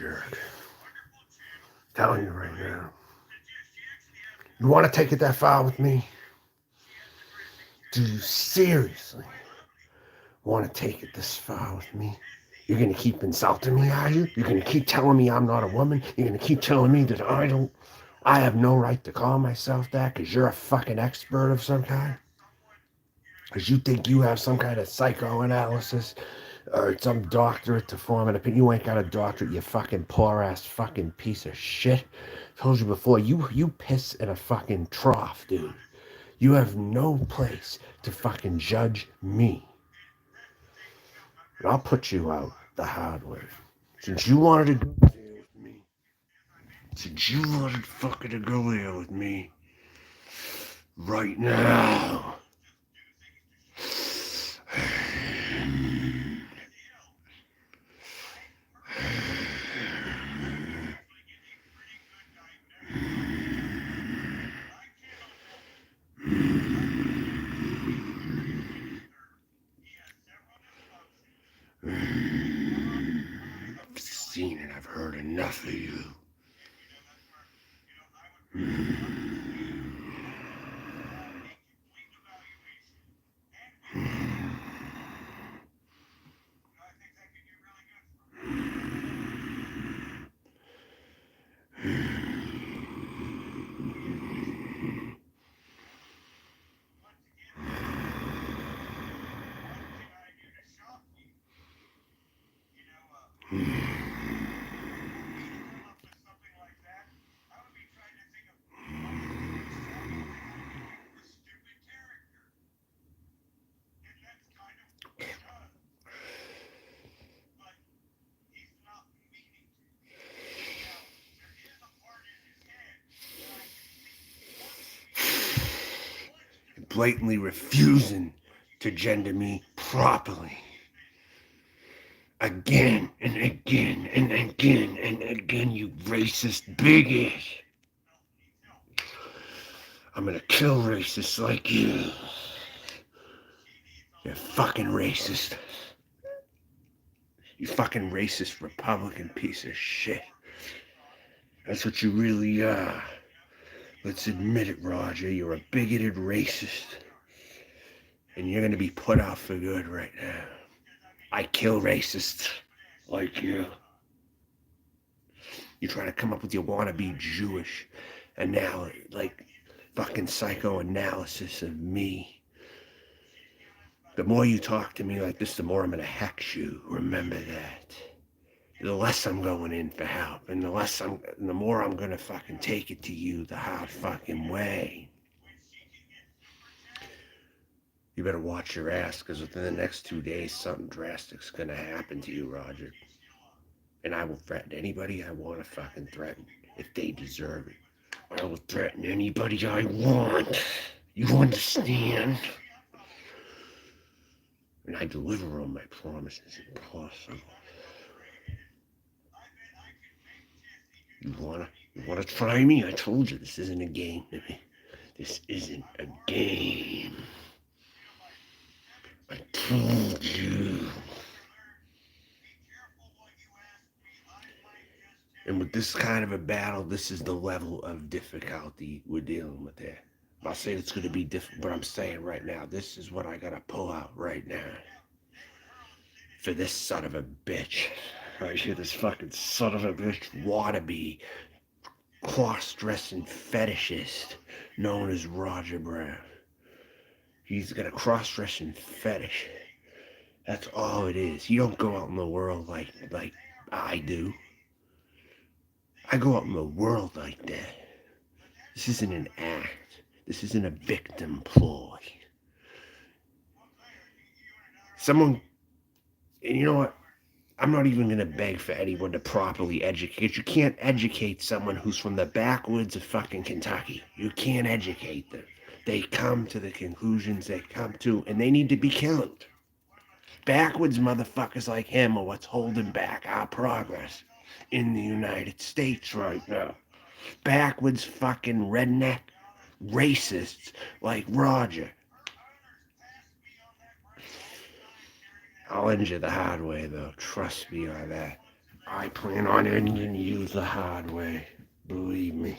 jerk. Telling you right now. You want to take it that far with me? Do you seriously want to take it this far with me? You're going to keep insulting me, are you? You're going to keep telling me I'm not a woman? You're going to keep telling me that I have no right to call myself that because you're a fucking expert of some kind? Because you think you have some kind of psychoanalysis or some doctorate to form an opinion. You ain't got a doctorate, you fucking poor ass fucking piece of shit. Told you before, you piss in a fucking trough, dude. You have no place to fucking judge me. And I'll put you out the hard way. Since you wanted to go there with me, since you wanted fucking to go there with me, right now. I've seen and I've heard enough of you. Blatantly refusing to gender me properly. Again and again and again and again, you racist bigot. I'm gonna kill racists like you. You're fucking racist. You fucking racist Republican piece of shit. That's what you really are. Let's admit it, Roger. You're a bigoted racist. And you're gonna be put out for good right now. I kill racists like you. You try to come up with your wannabe Jewish like fucking psychoanalysis of me. The more you talk to me like this, the more I'm gonna hex you. Remember that. The less I'm going in for help, and the more I'm gonna fucking take it to you the hard fucking way. You better watch your ass, because within the next 2 days, something drastic's gonna happen to you, Roger. And I will threaten anybody I want to fucking threaten, if they deserve it. I will threaten anybody I want. You understand? And I deliver on my promises, impossible. You wanna try me? I told you this isn't a game to me. This isn't a game. I told you. And with this kind of a battle, this is the level of difficulty we're dealing with there. I'm not saying it's going to be different, but I'm saying right now, this is what I got to pull out right now. For this son of a bitch. Right here, this fucking son of a bitch wannabe cross-dressing fetishist known as Roger Brown. He's got a cross-dressing fetish. That's all it is. You don't go out in the world like I do. I go out in the world like that. This isn't an act. This isn't a victim ploy. And you know what? I'm not even going to beg for anyone to properly educate. You can't educate someone who's from the backwoods of fucking Kentucky. You can't educate them. They come to the conclusions they come to, and they need to be killed. Backwoods motherfuckers like him are what's holding back our progress in the United States right now. Backwoods fucking redneck racists like Roger. I'll end you the hard way, though. Trust me on that. I plan on ending you the hard way. Believe me.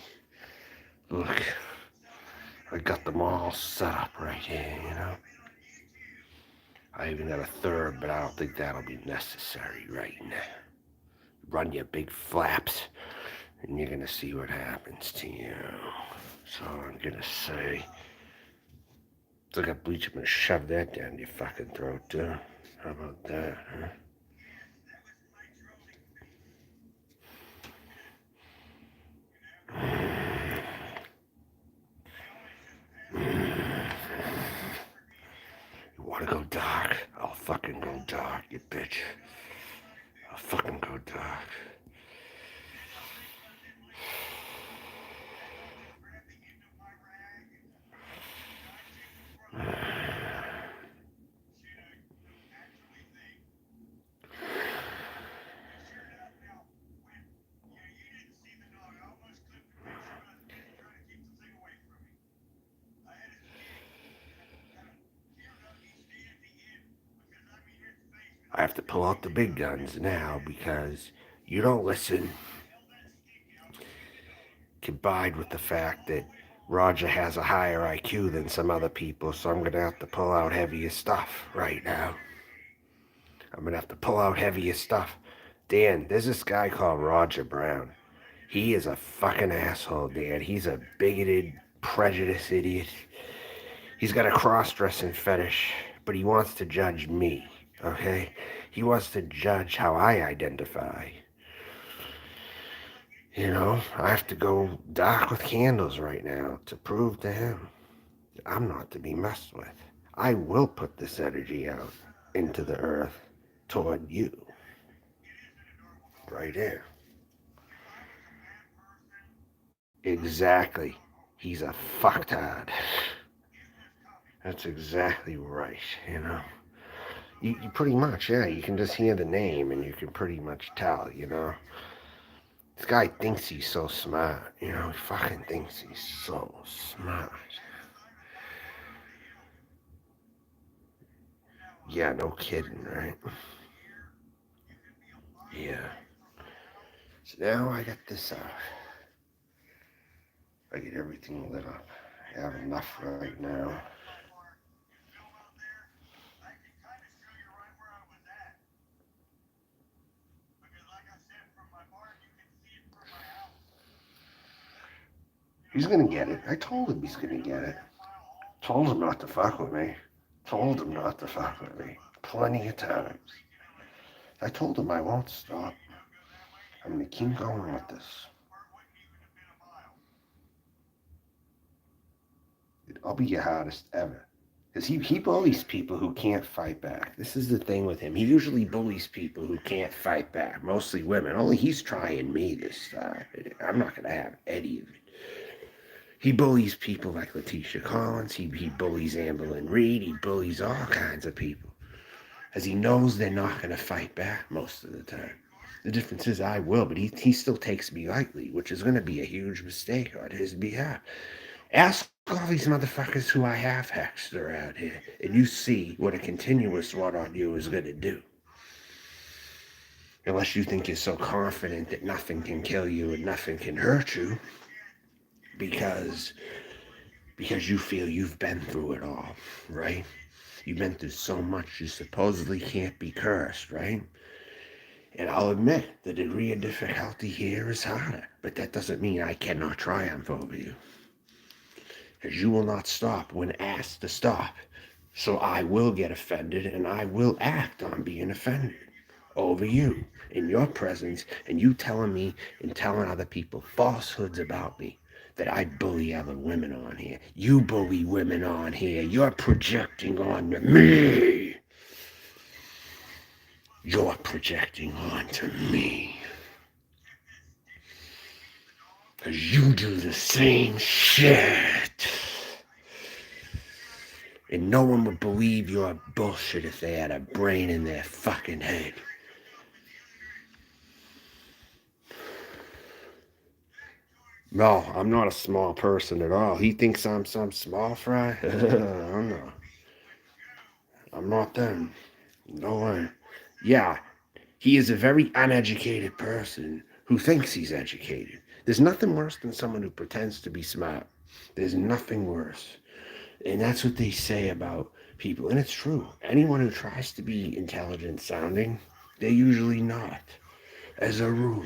Look, I got them all set up right here, you know. I even got a third, but I don't think that'll be necessary right now. Run your big flaps, and you're gonna see what happens to you. So I'm gonna say, it's like a bleach. I'm gonna shove that down your fucking throat, too. How about that, huh? You wanna go dark? I'll fucking go dark, you bitch. I'll fucking go dark. I have to pull out the big guns now because you don't listen, combined with the fact that Roger has a higher IQ than some other people, so I'm going to have to pull out heavier stuff right now. I'm going to have to pull out heavier stuff. Dan, there's this guy called Roger Brown. He is a fucking asshole, Dan. He's a bigoted, prejudiced idiot. He's got a cross-dressing fetish, but he wants to judge me, okay? He wants to judge how I identify. You know, I have to go dark with candles right now to prove to him that I'm not to be messed with. I will put this energy out into the earth toward you. Right there. Exactly. He's a fucktard. That's exactly right, you know. You pretty much, yeah, you can just hear the name and you can pretty much tell, you know. This guy thinks he's so smart, you know, he fucking thinks he's so smart. Yeah, no kidding, right? Yeah. So now I got this I get everything lit up. I have enough right now. He's gonna get it. I told him he's gonna get it. Told him not to fuck with me. Told him not to fuck with me. Plenty of times. I told him I won't stop. I'm gonna keep going with this. I'll be your hardest ever. Because he bullies people who can't fight back. This is the thing with him. He usually bullies people who can't fight back, mostly women. Only he's trying me this time. I'm not going to have any of it. He bullies people like Letitia Collins. He bullies Amberlynn Reed. He bullies all kinds of people. As he knows they're not going to fight back most of the time. The difference is I will, but he still takes me lightly, which is going to be a huge mistake on his behalf. Ask all these motherfuckers who I have hexed around here, and you see what a continuous one on you is going to do. Unless you think you're so confident that nothing can kill you and nothing can hurt you, because you feel you've been through it all, right? You've been through so much you supposedly can't be cursed, right? And I'll admit, the degree of difficulty here is harder, but that doesn't mean I cannot triumph over you. Because you will not stop when asked to stop. So I will get offended and I will act on being offended over you in your presence and you telling me and telling other people falsehoods about me that I bully other women on here. You bully women on here. You're projecting onto me. You're projecting onto me. Because you do the same shit. And no one would believe your bullshit if they had a brain in their fucking head. No, I'm not a small person at all. He thinks I'm some small fry. I'm not. I'm not them. No way. Yeah, He is a very uneducated person who thinks he's educated. There's nothing worse than someone who pretends to be smart. There's nothing worse. And that's what they say about people. And it's true. Anyone who tries to be intelligent sounding, they're usually not, as a rule.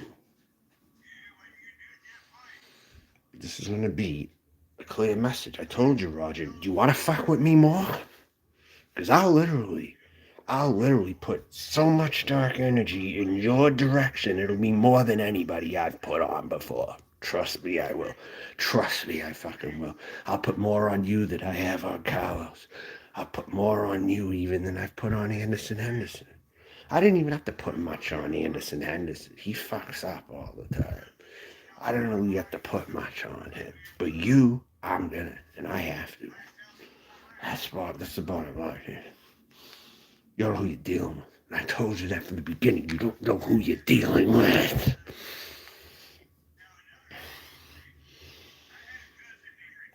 This is going to be a clear message. I told you, Roger, do you want to fuck with me more? Because I'll literally put so much dark energy in your direction, it'll be more than anybody I've put on before. Trust me, I will. Trust me, I fucking will. I'll put more on you than I have on Carlos. I'll put more on you even than I've put on Anderson Henderson. I didn't even have to put much on Anderson Henderson. He fucks up all the time. I don't really have to put much on him. But you, I'm gonna, and I have to. That's the bottom line here. You don't know who you're dealing with. And I told you that from the beginning. You don't know who you're dealing with.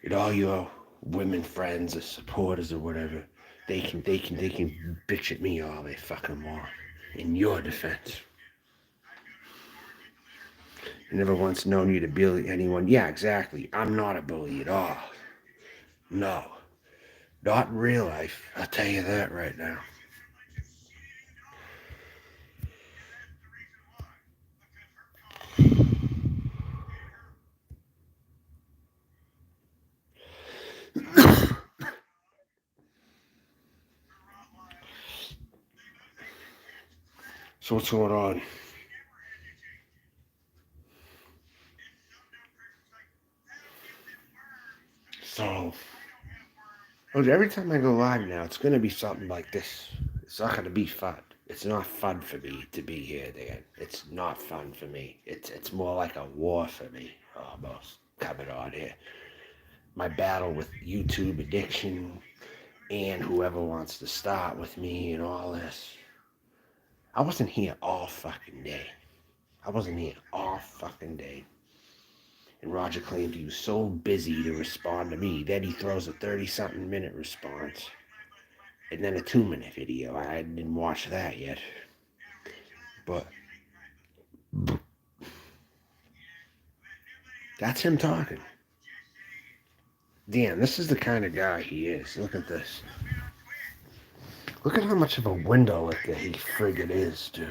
And all your women friends or supporters or whatever, they can bitch at me all they fucking want. In your defense. I never once known you to bully anyone. Yeah, exactly. I'm not a bully at all. No. Not in real life. I'll tell you that right now. So what's going on? So every time I go live now, it's gonna be something like this. It's not gonna be fun. It's not fun for me to be here, Dan. It's not fun for me. It's more like a war for me, almost, coming on here. My battle with YouTube addiction and whoever wants to start with me and all this. I wasn't here all fucking day. I wasn't here all fucking day. And Roger claimed he was so busy to respond to me. Then he throws a 30-something minute response. And then a 2-minute video. I didn't watch that yet. But that's him talking. Damn, this is the kind of guy he is. Look at this. Look at how much of a window licker he friggin' is, dude.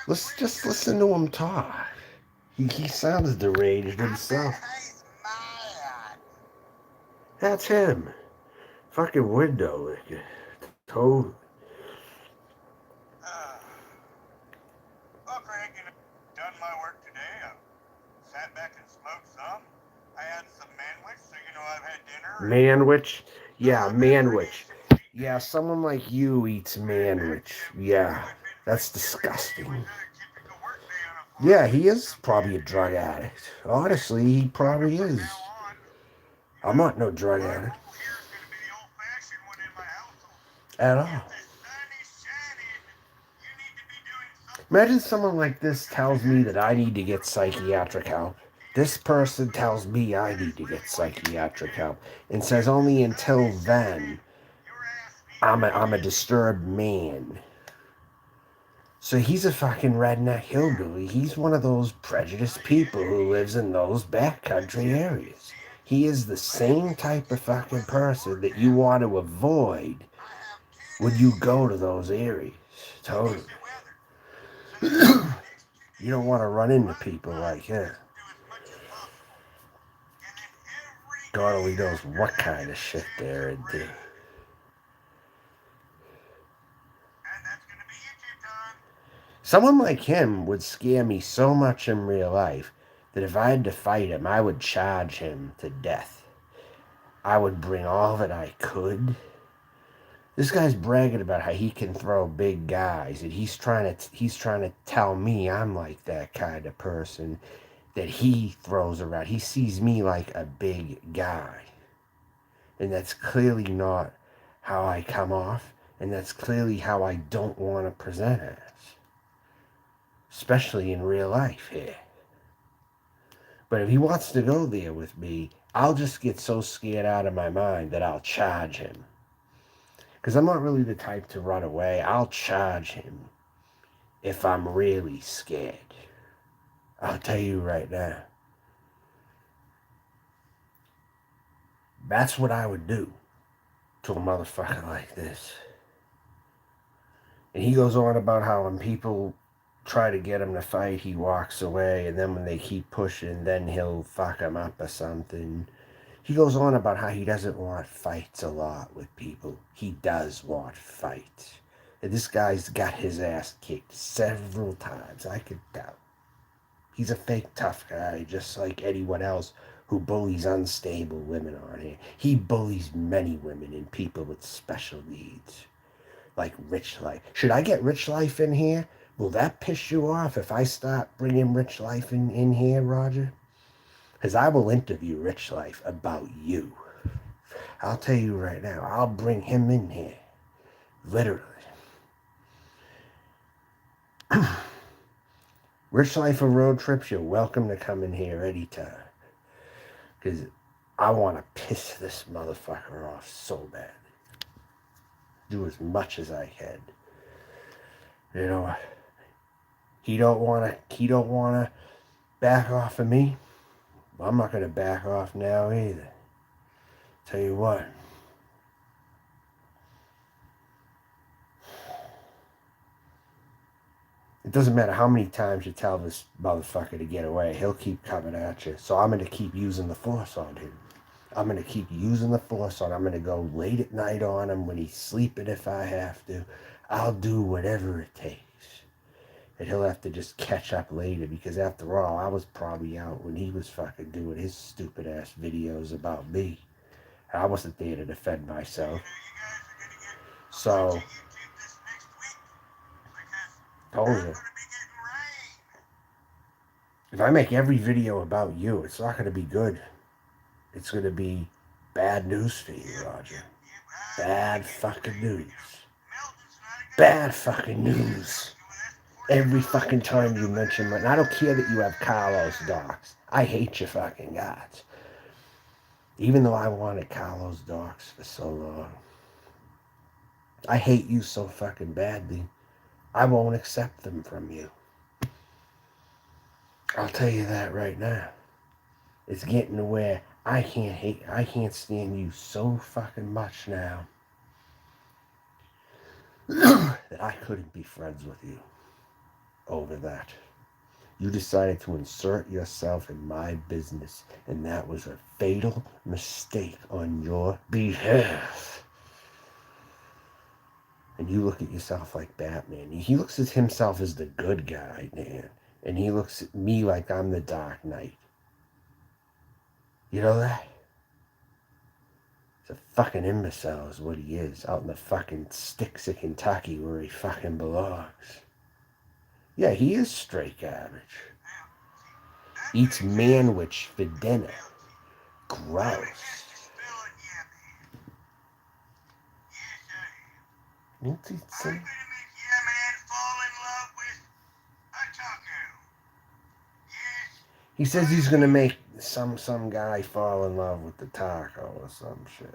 Let's just listen to him talk. He sounds deranged himself. That's him. Fucking window licker. Totally. Well, Craig, done my work today. I sat back and smoked some. I had some manwich, so I've had dinner. Manwich? Yeah, manwich. Yeah, someone like you eats manwich. Yeah, that's disgusting. Yeah, he is probably a drug addict. Honestly, he probably is. I'm not no drug addict. At all. Imagine someone like this tells me that I need to get psychiatric help. This person tells me I need to get psychiatric help and says only until then I'm a disturbed man. So he's a fucking redneck hillbilly. He's one of those prejudiced people who lives in those backcountry areas. He is the same type of fucking person that you want to avoid when you go to those areas. Totally. You don't want to run into people like him. God only knows what kind of shit they're into. Someone like him would scare me so much in real life that if I had to fight him, I would charge him to death. I would bring all that I could. This guy's bragging about how he can throw big guys, and he's trying to tell me I'm like that kind of person that he throws around. He sees me like a big guy. And that's clearly not how I come off, and that's clearly how I don't want to present it. Especially in real life here. But if he wants to go there with me, I'll just get so scared out of my mind that I'll charge him. Because I'm not really the type to run away. I'll charge him. if I'm really scared. I'll tell you right now. That's what I would do to a motherfucker like this. And he goes on about how when people try to get him to fight, he walks away, and then when they keep pushing, then he'll fuck him up or something. He goes on about how he doesn't want fights a lot with people. He does want fights. And this guy's got his ass kicked several times. I could tell. He's a fake tough guy, just like anyone else who bullies unstable women on here. He bullies many women and people with special needs. Like Rich Life. Should I get Rich Life in here? Will that piss you off if I start bringing Rich Life in here, Roger? Because I will interview Rich Life about you. I'll tell you right now, I'll bring him in here. Literally. Rich Life of Road Trips, you're welcome to come in here anytime. Because I want to piss this motherfucker off so bad. Do as much as I can. You know, he don't wanna back off of me. I'm not gonna back off now either. Tell you what. It doesn't matter how many times you tell this motherfucker to get away, he'll keep coming at you. So I'm gonna keep using the force on him. I'm gonna keep using the force on him. I'm gonna go late at night on him when he's sleeping if I have to. I'll do whatever it takes. And he'll have to just catch up later, because after all, I was probably out when he was fucking doing his stupid ass videos about me. I wasn't there to defend myself. So, told you. If I make every video about you, it's not going to be good. It's going to be bad news for you, Roger. Bad fucking news. Bad fucking news. Every fucking time you mention it. And I don't care that you have Carlos docs. I hate your fucking guts. Even though I wanted Carlos docs for so long. I hate you so fucking badly. I won't accept them from you. I'll tell you that right now. It's getting to where I can't stand you so fucking much now that I couldn't be friends with you over that. You decided to insert yourself in my business, and that was a fatal mistake on your behalf. And you look at yourself like Batman. He looks at himself as the good guy, man. And he looks at me like I'm the Dark Knight. You know that? He's a fucking imbecile is what he is, out in the fucking sticks of Kentucky where he fucking belongs. Yeah, he is straight garbage. Eats manwich for dinner. Gross. What's he saying? He says he's gonna make some guy fall in love with the taco or some shit.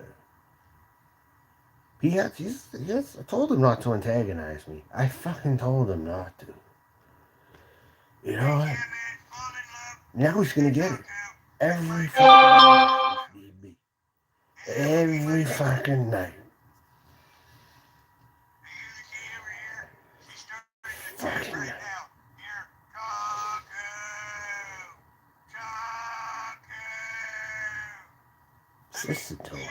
I told him not to antagonize me. I fucking told him not to. You know what? Now he's gonna get it. Every fucking night, if need be. Every fucking night. Fucking night. Listen to him.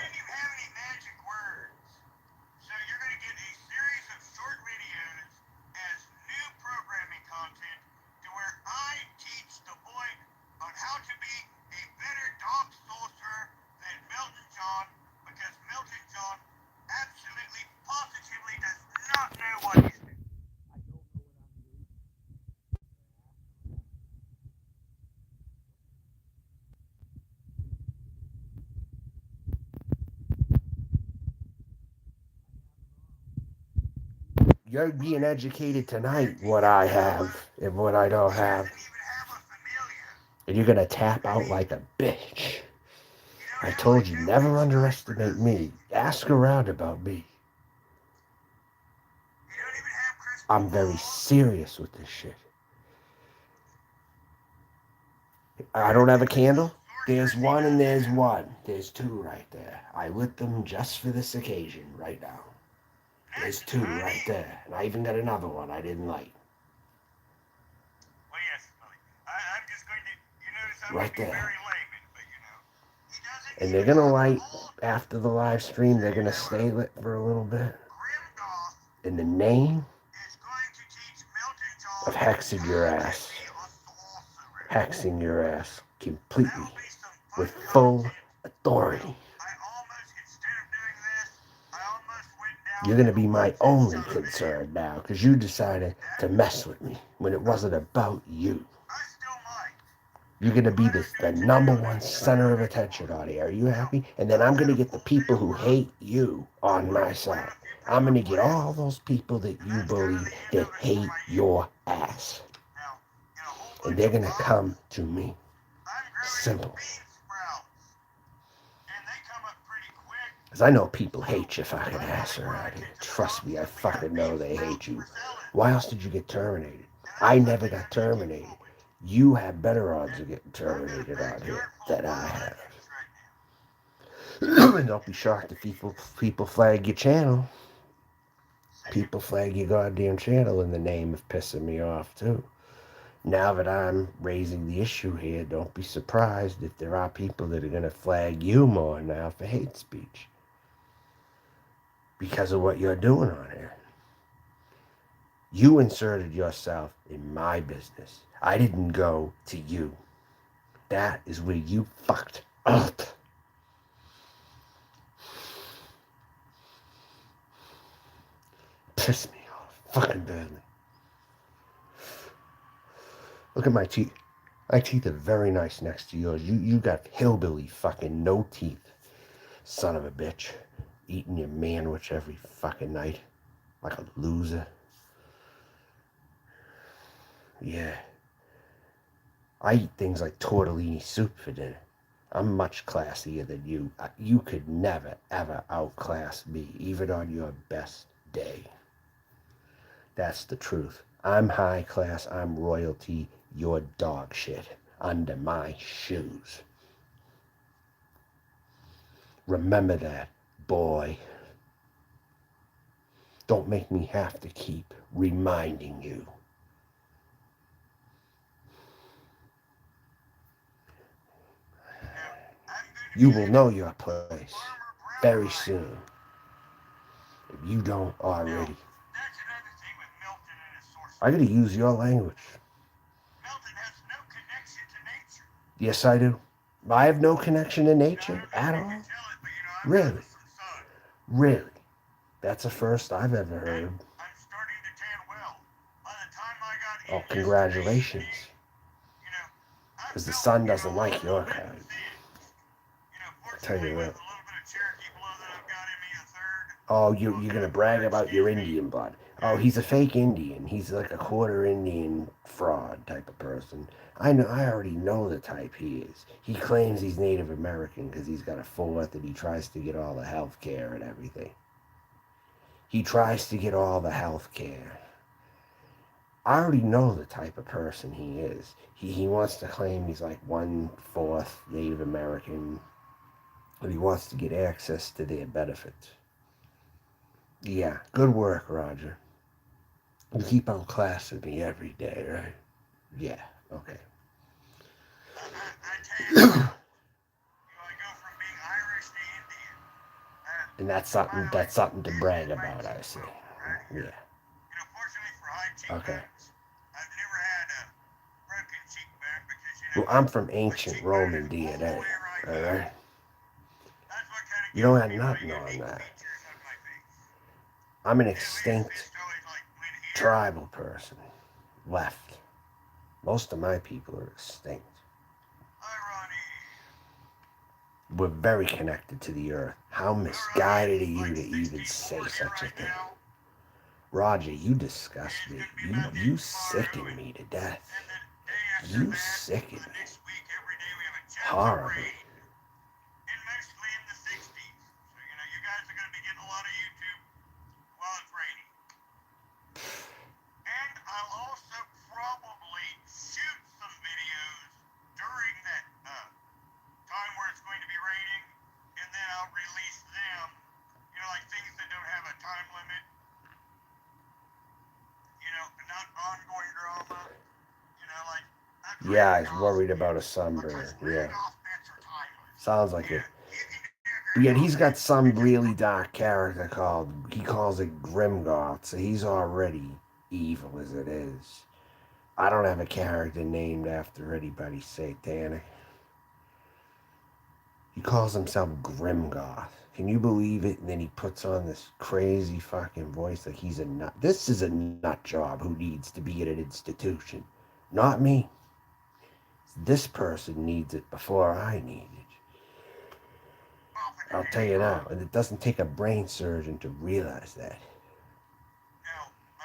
You're being educated tonight, what I have and what I don't have. And you're gonna tap out like a bitch. I told you, never underestimate me. Ask around about me. I'm very serious with this shit. I don't have a candle. There's one and there's one. There's two right there. I lit them just for this occasion right now. There's two right there. And I even got another one I didn't light. Well, yes, Billy. I'm just going to, you notice I'm Right going to be there. very layman, but you know, he doesn't And they're even gonna have light the old after the live stream. They're gonna stay lit for a little bit. Grimgoth In the name is going to teach Milton of John hexing your how to ass. be a sorcerer. Hexing your ass That completely will be some with fun full content. authority. I almost, instead of doing this, I almost went down You're to gonna the be my woods and only shot a bear. concern now, because you decided to mess with me when it wasn't about you. I still might. You're gonna be the number one center of attention on here. Are you happy? And then I'm gonna get the people who hate you on my side. I'm gonna get all those people that you believe that hate your ass. Now, in a whole And bunch they're of gonna boxes, come to me. I'm growing Simple. bean sprouts. And they come up pretty quick. Because I know people hate your fucking ass around here. Trust me, I fucking know they hate you. Why else did you get terminated? I never got terminated. You have better odds of getting terminated out here than I have. And don't be shocked if people flag your channel. People flag your goddamn channel in the name of pissing me off too. Now that I'm raising the issue here, don't be surprised if there are people that are going to flag you more now for hate speech. Because of what you're doing on here. You inserted yourself in my business. I didn't go to you. That is where you fucked up. Piss me off fucking badly. Look at my teeth. My teeth are very nice next to yours. You got hillbilly fucking no teeth. Son of a bitch. Eating your manwich every fucking night. Like a loser. Yeah. I eat things like tortellini soup for dinner. I'm much classier than you. You could never, ever outclass me, even on your best day. That's the truth. I'm high class, I'm royalty, you're dog shit under my shoes. Remember that, boy. Don't make me have to keep reminding you. You will know your place very soon. If you don't already. That's another thing with Milton and his sorcery. I gotta use your language. Milton has no connection to nature. Yes, I do. I have no connection to nature at all. Tell it, but you know, I'm Really? having some sun. Really? That's the first I've ever heard. I'm starting to tan well. By the time I got Oh, into congratulations. you know, I Because the felt, sun you know, doesn't a like little your bit kind. thin. You know, I'll tell fortunately you with what. a little bit of Cherokee blood that I've got in me, a third. Oh, you're gonna brag about your Indian blood. Oh, he's a fake Indian. He's like a quarter Indian fraud type of person. I know. I already know the type he is. He claims he's Native American because he's got a fourth and he tries to get all the health care and everything. He tries to get all the health care. I already know the type of person he is. He wants to claim he's like 1/4 Native American, but he wants to get access to their benefits. Yeah, good work, Roger. You keep outclassing me every day, right? Yeah, okay. I tell you, I go from being Irish to Indian. And that's something to brag about, I see. Yeah. You know, fortunately for high cheekbones, Okay. I've never had a broken cheekbone because, you know, Well, I'm from my ancient cheekbone Roman is all the DNA, way right all here. right? That's what kind of You don't gives have me one of nothing the on unique that. features of my face. I'm an You know, his extinct fist always like went here. tribal person. Left. Most of my people are extinct. Irony. We're very connected to the earth. How misguided are you to even say such a thing? Roger, you disgust me. You sicken me to death. You sicken me. Horribly. And mostly in the 60s. So, you know, you guys are going to be getting a lot of YouTube while it's raining. Yeah, he's worried about a sunburn. Because Yeah. Rudolph bits are timeless. Sounds like it. You can do But yet he's got some because really dark character he calls it Grimgoth, so he's already evil as it is. I don't have a character named after anybody satanic. He calls himself Grimgoth. Can you believe it? And then he puts on this crazy fucking voice like he's a nut. This is a nut job who needs to be at an institution. Not me. This person needs it before I need it. I'll tell you now, and it doesn't take a brain surgeon to realize that.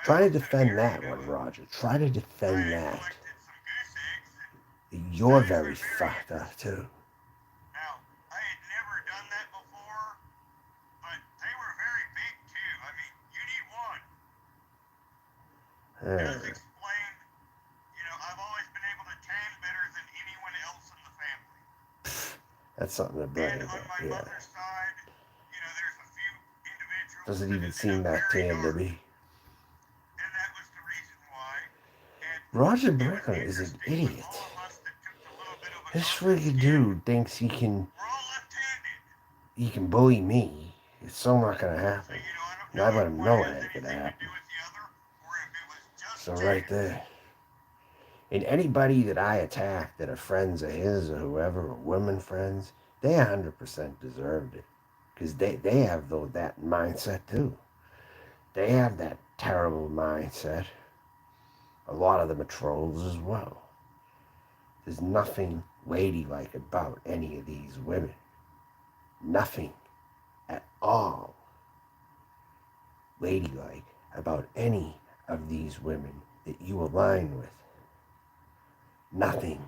Try to defend that one, Roger. Try to defend that. You're very fucked up, too. Now, I had never done that before, but they were very big, too. I mean, you need one. As explained, I've always been able to tan better than anyone else in the family. That's something to brag And on about, my yeah. mother's side, there's a few individuals Doesn't that even ended seem up that very tan to dark, me. and that was the reason why. And Roger it was Brown is an interesting with idiot. all of us that took a little bit of a This darker friggin' skin, dude thinks he we're all left-handed. can bully me. It's so not gonna So, happen. I don't And I know let if him one know it has ain't gonna anything to happen. do with the other, or if it was just So right there. And anybody that I attack that are friends of his or whoever, or women friends, they 100% deserved it. Because they have that mindset too. They have that terrible mindset. A lot of them are trolls as well. There's nothing ladylike about any of these women. Nothing at all ladylike about any of these women that you align with. Nothing.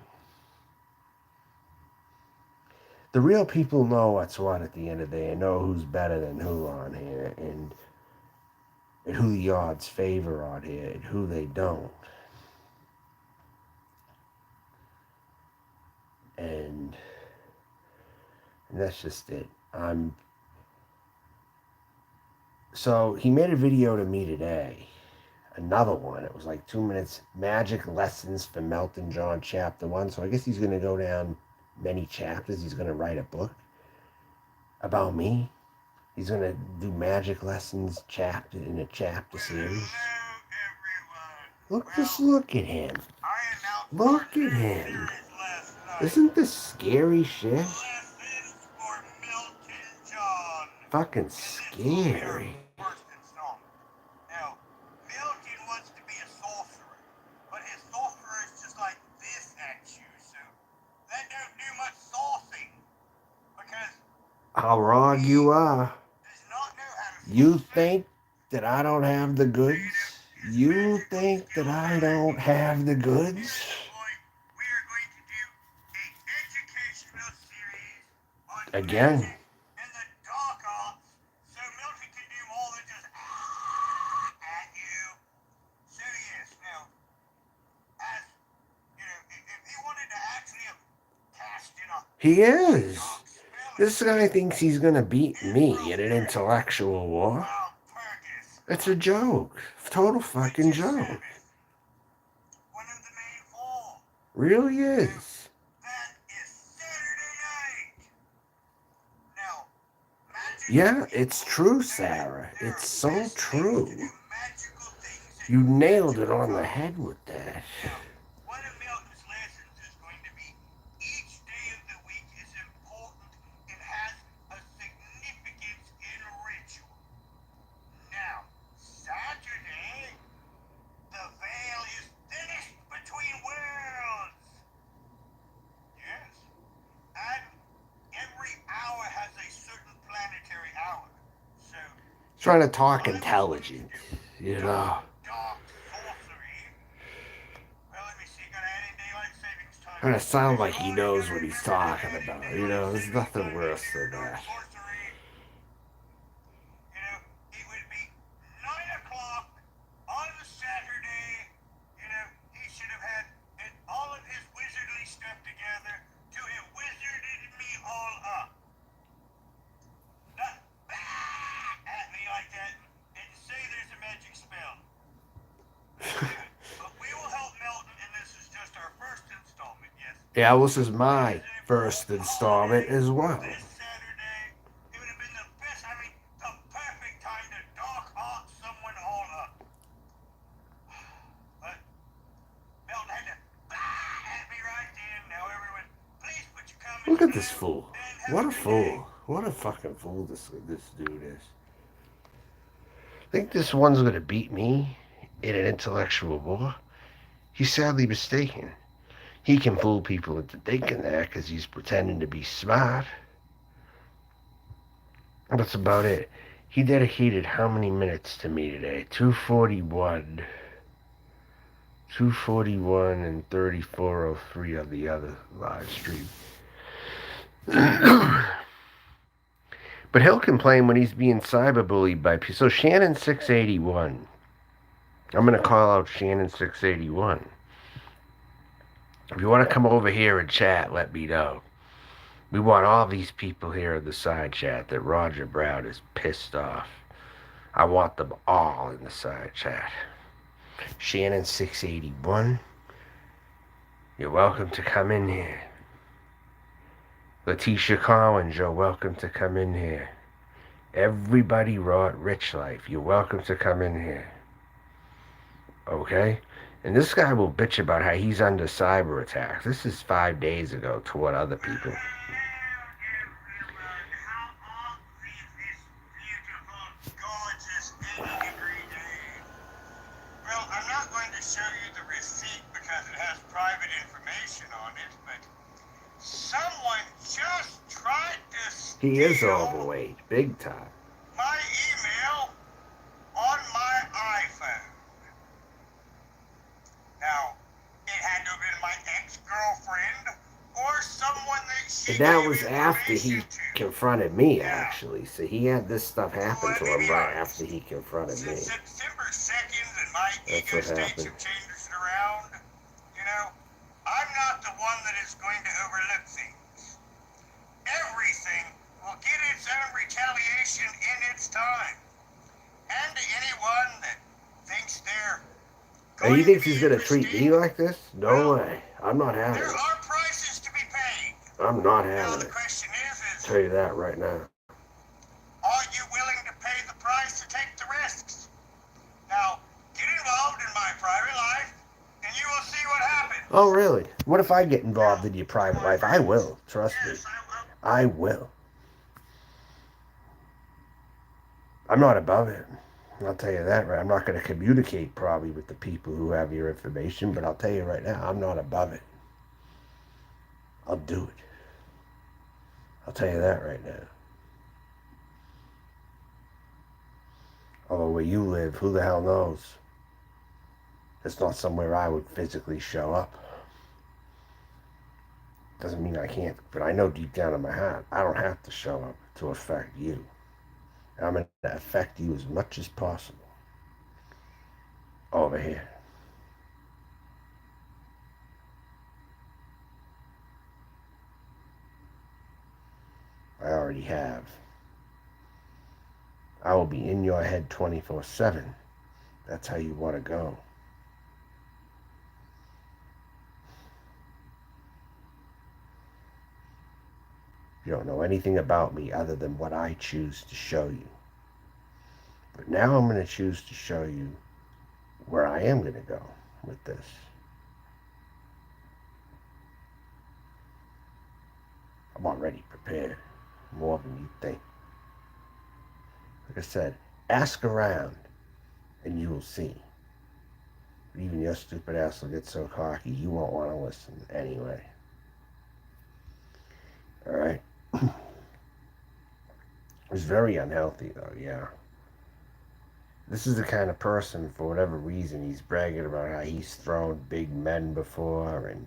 The real people know what's what at the end of the day and know who's better than who on here and who the odds favor on here and who they don't. And that's just it. So he made a video to me today. Another one. It was like 2 minutes. Magic Lessons for Melton John, Chapter 1. So I guess he's going to go down many chapters. He's going to write a book about me. He's going to do magic lessons in a chapter series. Just look at him. Look at him. Isn't this scary shit? Fucking scary. Now, Milton wants to be a sorcerer, but his sorcerer is just like this at you, so that don't do much saucing, because How wrong you are. does not know how to You sorcerer. think that I don't have the goods? You think that I don't have the goods? We are going to do an educational series on Again. magic and the dark arts, so Milton can do more than just at you. So yes, now, as if he wanted to actually have cast in a He is. dark spell, This guy thinks he's gonna beat me in an intellectual war. wild Purgus, It's a joke. Total fucking joke. one of the main four. Really is. That is Saturday night. Now, magic Yeah, is it's people true, do it. Sarah. There It's are so best true. things to do, magical things that You nailed it magical on the products. head with that. Now, one of Milton's lessons is going to be each day of the week is important and has a significance in ritual. Now, Saturday, the veil is finished between worlds. Yes. And every hour has a certain planetary hour. So, Trying to talk intelligent, you know. dark sorcery. Well, let me see. Gotta add in daylight savings time. Trying to sound like he knows what he's talking about. You know, there's nothing worse than that. Sorcery. It would be 9 o'clock on the Saturday. He should have had all of his wizardly stuff together to have wizarded me all up. Not at me like that and say there's a magic spell. But we will help Milton, and this is just our first installment. Yeah, this is my first installment as well. This Saturday, it would have been the best, I mean, the perfect time to dog hawk someone all up. But Milton had to at me right then. Now everyone, please put your comments Look at this below fool. and have What a a good day. fool. What a fucking fool this dude is. Think this one's gonna beat me in an intellectual war? He's sadly mistaken. He can fool people into thinking that because he's pretending to be smart. That's about it. He dedicated how many minutes to me today? 241. 241 and 3403 on the other live stream. But he'll complain when he's being cyberbullied by people. So Shannon 681. I'm going to call out Shannon 681. If you want to come over here and chat, let me know. We want all these people here in the side chat that Roger Brown is pissed off. I want them all in the side chat. Shannon 681. You're welcome to come in here. Letitia Collins, you're welcome to come in here. Everybody wrought Rich Life, you're welcome to come in here. Okay? And this guy will bitch about how he's under cyber attacks. This is 5 days ago toward other people. Well, I'm not going to show you the receipt because it has private information on it, but someone just tried to steal He is overweight, big time. my email on my iPhone. Now, it had to have been my ex-girlfriend or someone that she And that gave was after he information to. confronted me, actually. So he had this stuff happen to him right after he confronted me. Since September 2nd and my That's ego what states happened. have changed around, you know, I'm not the one that is going to overlook things. Everything will get its own retaliation in its time. And to anyone that thinks they're And he thinks he's going gonna treat me like this? No way. I'm not having there it. are prices to be paid. I'm not Now having the it. question is, I'll tell you that right now. are you willing to pay the price to take the risks? Now, get involved in my private life, and you will see what happens. Oh, really? What if I get involved in your private life? I will. Trust me. Yes, I will. I'm not above it. I'll tell you that right. I'm not going to communicate probably with the people who have your information, but I'll tell you right now, I'm not above it. I'll do it. I'll tell you that right now. Although where you live, who the hell knows? It's not somewhere I would physically show up. Doesn't mean I can't, but I know deep down in my heart, I don't have to show up to affect you. I'm going to affect you as much as possible. Over here. I already have. I will be in your head 24/7. That's how you want to go. You don't know anything about me other than what I choose to show you. But now I'm going to choose to show you where I am going to go with this. I'm already prepared, more than you think. Like I said, ask around and you will see. But even your stupid ass will get so cocky you won't want to listen anyway. Alright? It's very unhealthy though, yeah. This is the kind of person, for whatever reason, he's bragging about how he's thrown big men before and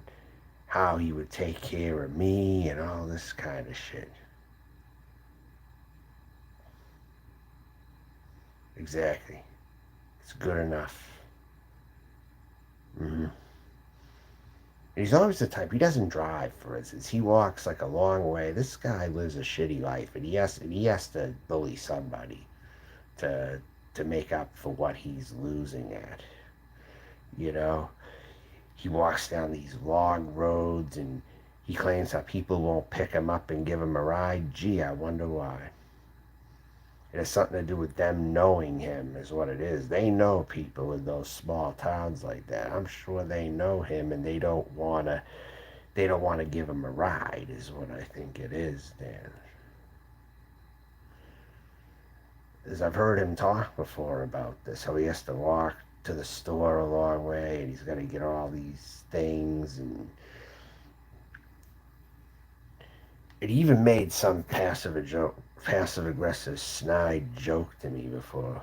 how he would take care of me and all this kind of shit. Exactly. It's good enough. Mm-hmm. He's always the type, he doesn't drive, for instance. He walks like a long way. This guy lives a shitty life, and he has to bully somebody to make up for what he's losing at. You know? He walks down these long roads, and He claims that people won't pick him up and give him a ride. Gee, I wonder why. It has something to do with them knowing him, is what it is. They know people in those small towns like that. I'm sure they know him, and they don't wanna give him a ride, is what I think it is, Dan. As I've heard him talk before about this, how he has to walk to the store a long way, and he's got to get all these things, and it even made some passive aggressive snide joke to me before,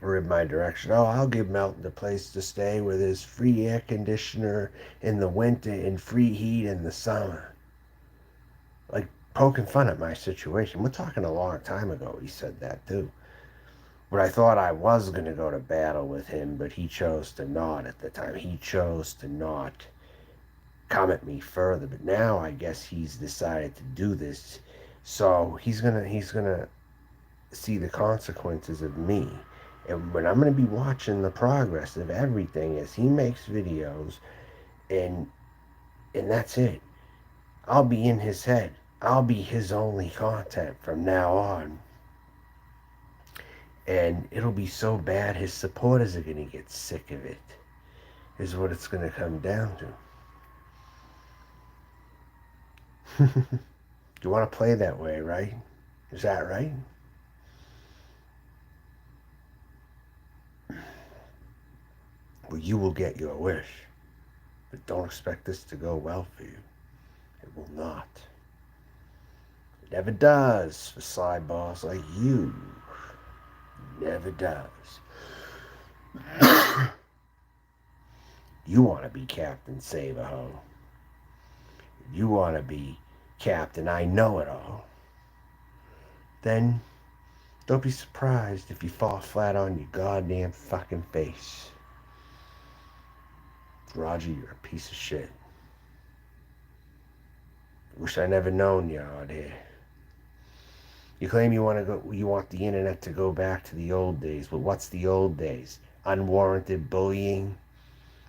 or in my direction. Oh, I'll give Melton a place to stay with his free air conditioner in the winter and free heat in the summer. Like poking fun at my situation. We're talking a long time ago. He said that too. But I thought I was going to go to battle with him, but he chose to not at the time. He chose to not come at me further. But now I guess he's decided to do this. So he's gonna see the consequences of me. And when I'm gonna be watching the progress of everything as he makes videos, and that's it. I'll be in his head. I'll be his only content from now on. And it'll be so bad his supporters are gonna get sick of it, is what it's gonna come down to. You wanna play that way, right? Is that right? Well, you will get your wish. But don't expect this to go well for you. It will not. It never does for side balls like you. It never does. You want to be Captain Save-A-Ho. You want to be Captain I Know It All. Then don't be surprised if you fall flat on your goddamn fucking face. Roger, you're a piece of shit. Wish I never known you out here. You claim you want the internet to go back to the old days, but what's the old days? Unwarranted bullying,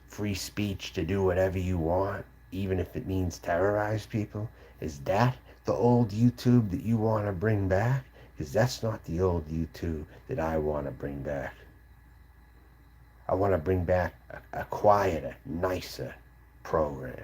free speech to do whatever you want, even if it means terrorize people? Is that the old YouTube that you want to bring back? Because that's not the old YouTube that I want to bring back. I want to bring back a quieter, nicer program.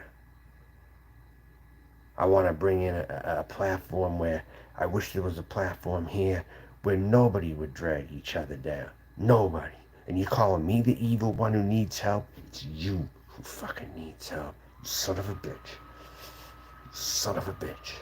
I want to bring in a platform where I wish there was a platform here where nobody would drag each other down. Nobody. And you calling me the evil one who needs help? It's you who fucking needs help. You son of a bitch. You son of a bitch.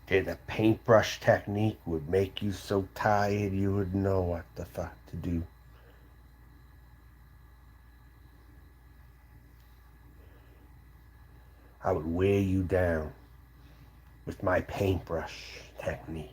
The paintbrush technique would make you so tired you would know what the fuck to do. I would wear you down with my paintbrush technique.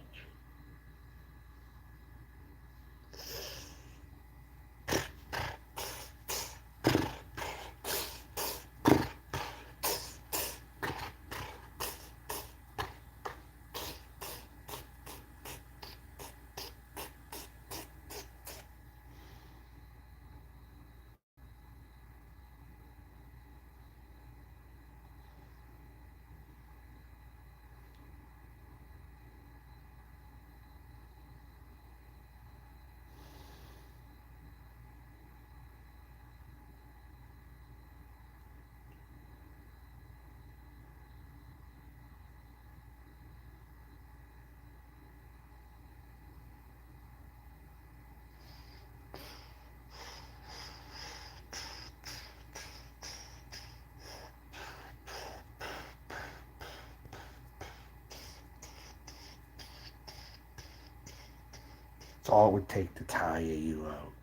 It's all it would take to tire you out.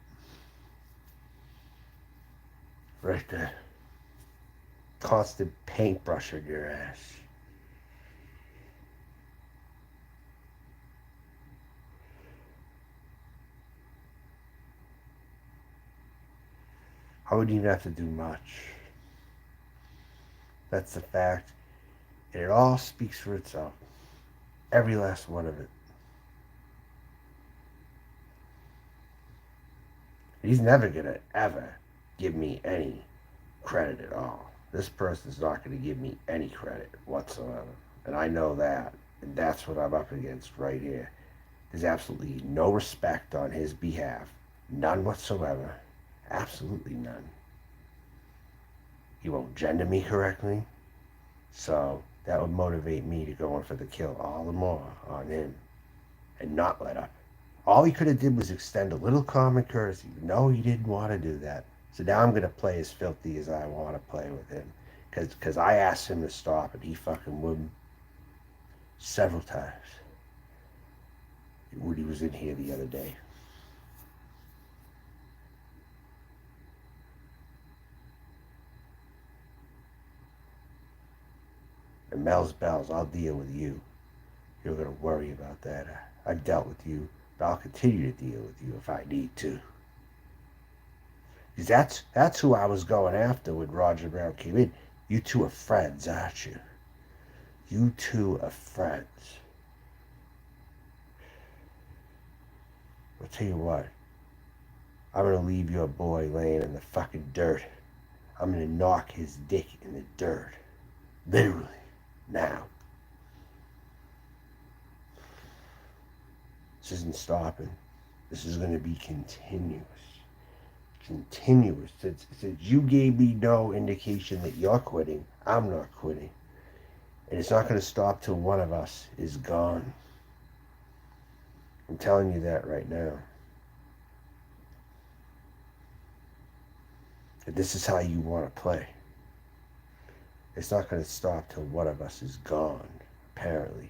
right there. Constant paintbrushing your ass. I wouldn't even have to do much. That's the fact. And it all speaks for itself. Every last one of it. He's never gonna ever give me any credit at all. This person's not gonna give me any credit whatsoever. And I know that. And that's what I'm up against right here. There's absolutely no respect on his behalf. None whatsoever. Absolutely none. He won't gender me correctly. So that would motivate me to go in for the kill all the more on him and not let up. All he could have did was extend a little common courtesy. No, he didn't want to do that. So now I'm going to play as filthy as I want to play with him. Because I asked him to stop and he fucking wouldn't. Several times. When he was in here the other day. And Mel's bells, I'll deal with you. You're going to worry about that. I've dealt with you, but I'll continue to deal with you if I need to. Because that's who I was going after when Roger Brown came in. You two are friends, aren't you? You two are friends. I'll tell you what. I'm going to leave your boy laying in the fucking dirt. I'm going to knock his dick in the dirt. Literally. Now. This isn't stopping. This is going to be continuous. Continuous. Since you gave me no indication that you're quitting, I'm not quitting. And it's not going to stop till one of us is gone. I'm telling you that right now. And this is how you want to play. It's not going to stop till one of us is gone, apparently.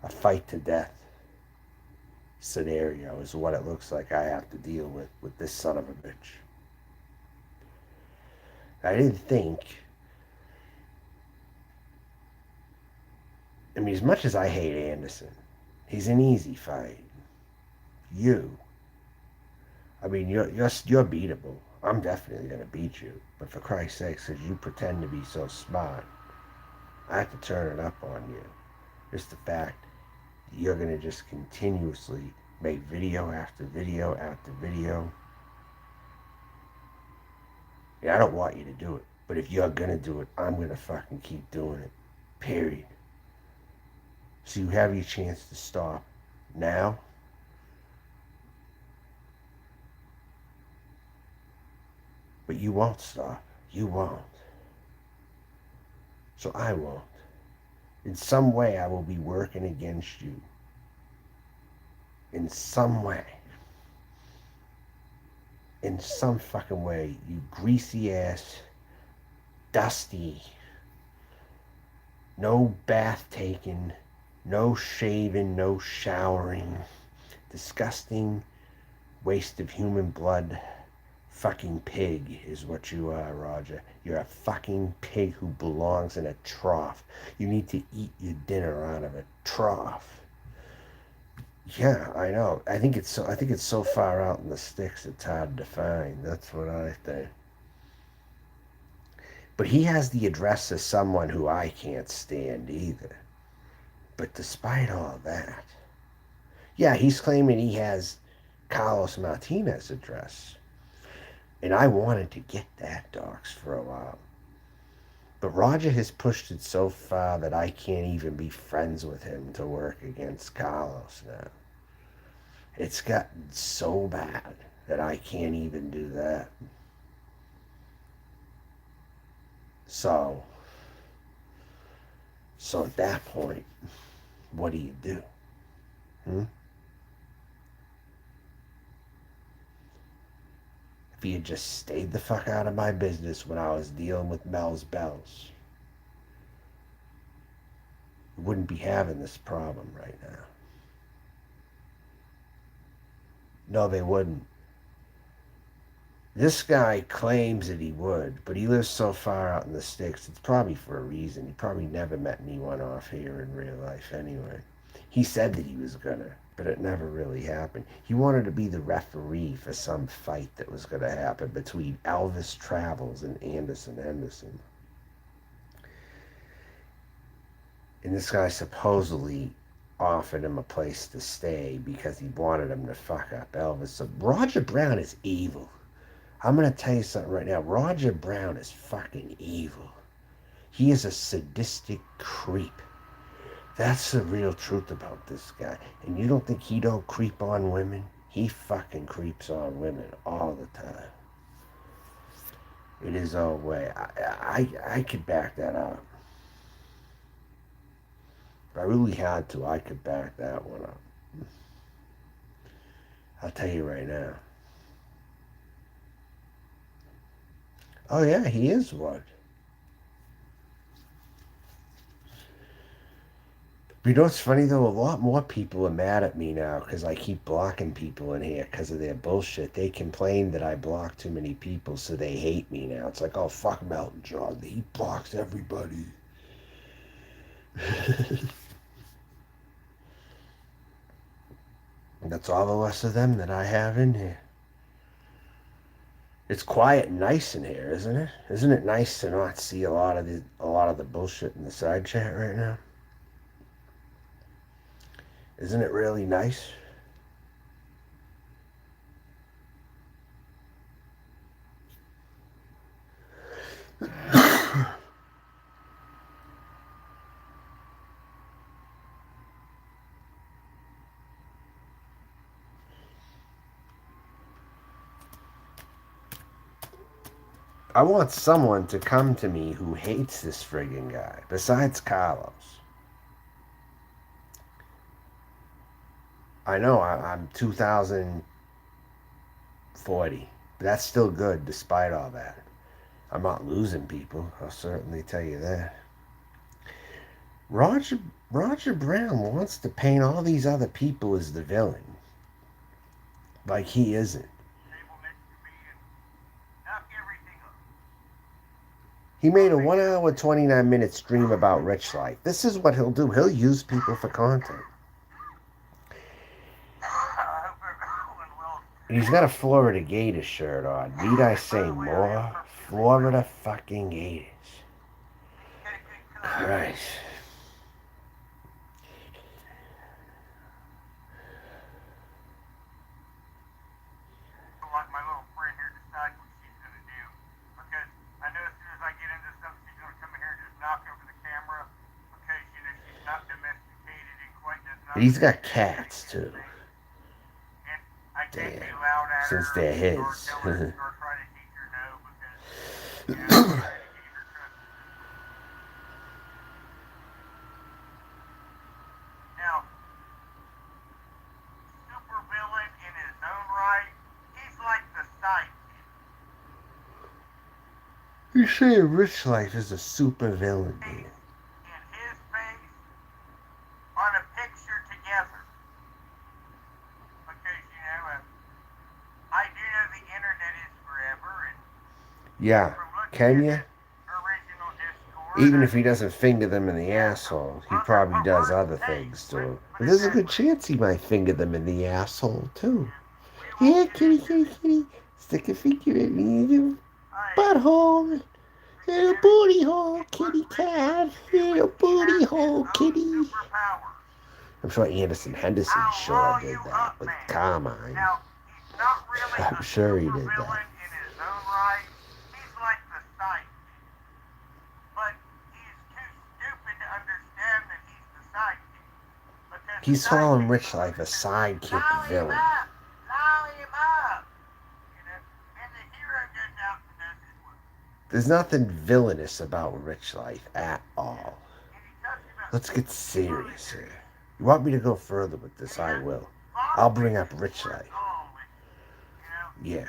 A fight to death scenario is what it looks like I have to deal with this son of a bitch. I didn't think. I mean, as much as I hate Anderson, he's an easy fight. I mean, you're beatable. I'm definitely gonna beat you. But for Christ's sake, since you pretend to be so smart, I have to turn it up on you. Just the fact that you're gonna just continuously make video after video after video. Yeah, I don't want you to do it. But if you're gonna do it, I'm gonna fucking keep doing it. Period. So you have your chance to stop now. But you won't stop. You won't. So I won't. In some way, I will be working against you. In some way. In some fucking way, you greasy ass, dusty, no bath taking, no shaving, no showering, disgusting waste of human blood. Fucking pig is what you are, Roger. You're a fucking pig who belongs in a trough. You need to eat your dinner out of a trough. Yeah, I know. I think it's so far out in the sticks it's hard to find. That's what I think. But he has the address of someone who I can't stand either. But despite all that, yeah, he's claiming he has Carlos Martinez's address. And I wanted to get that, docs, for a while. But Roger has pushed it so far that I can't even be friends with him to work against Carlos now. It's gotten so bad that I can't even do that. So at that point, what do you do? If he had just stayed the fuck out of my business when I was dealing with Mel's bells, we wouldn't be having this problem right now. No, they wouldn't. This guy claims that he would, but he lives so far out in the sticks, it's probably for a reason. He probably never met anyone off here in real life anyway. He said that he was gonna, but it never really happened. He wanted to be the referee for some fight that was gonna happen between Elvis Travels and Anderson Henderson. And this guy supposedly offered him a place to stay because he wanted him to fuck up Elvis. So Roger Brown is evil. I'm going to tell you something right now. Roger Brown is fucking evil. He is a sadistic creep. That's the real truth about this guy. And you don't think he don't creep on women? He fucking creeps on women all the time. In his own way. I could back that up. If I really had to, I could back that one up. I'll tell you right now. Oh yeah, he is one. But you know what's funny though? A lot more people are mad at me now because I keep blocking people in here because of their bullshit. They complain that I block too many people, so they hate me now. It's like, oh fuck Melton John, he blocks everybody. And that's all the rest of them that I have in here. It's quiet and nice in here, isn't it? Isn't it nice to not see a lot of the bullshit in the side chat right now? Isn't it really nice? I want someone to come to me who hates this friggin' guy, besides Carlos. I know I'm 2040, but that's still good despite all that. I'm not losing people, I'll certainly tell you that. Roger, Roger Brown wants to paint all these other people as the villain, like he isn't. He made a 1 hour, 29-minute stream about Rich Life. This is what he'll do. He'll use people for content. And he's got a Florida Gators shirt on. Need I say more? Florida fucking Gators. Christ. Let my little friend here decide what she's going to do. Because I know as soon as I get into something, she's going to come in here and just knock over the camera. Because, you know, she's not domesticated and quite does not. He's got cats, too. And I can't be Damn. loud at Since her they're his. or tell her or try to teach her no because, you know, I'm trying to gain her trust. Now, super villain in his own right. He's like the sidekick. You say Rich Life is a super villain, man. In his face on a picture together. Because, you know, I do know the internet is forever. And Yeah, from looking can at you? the original Discord, Even if he doesn't finger them in the asshole, he probably does other things to them. But there's a good chance he might finger them in the asshole, too. Yeah, kitty, kitty, kitty. Stick a finger in me, butthole. In a booty hole, kitty cat. In a booty hole, kitty. I'm sure Anderson Henderson sure did that with Carmine. Now, he's not really I'm sure he did that. in his own right. He's like the sidekick. But he's too stupid to understand that he's the sidekick. Because He's calling Rich Life a sidekick villain. Loll him up. You know, and the hero goes out and does his work. There's nothing villainous about Rich Life at all. Let's get serious here. You want me to go further with this? I will. I'll bring up Rich Life. Yeah.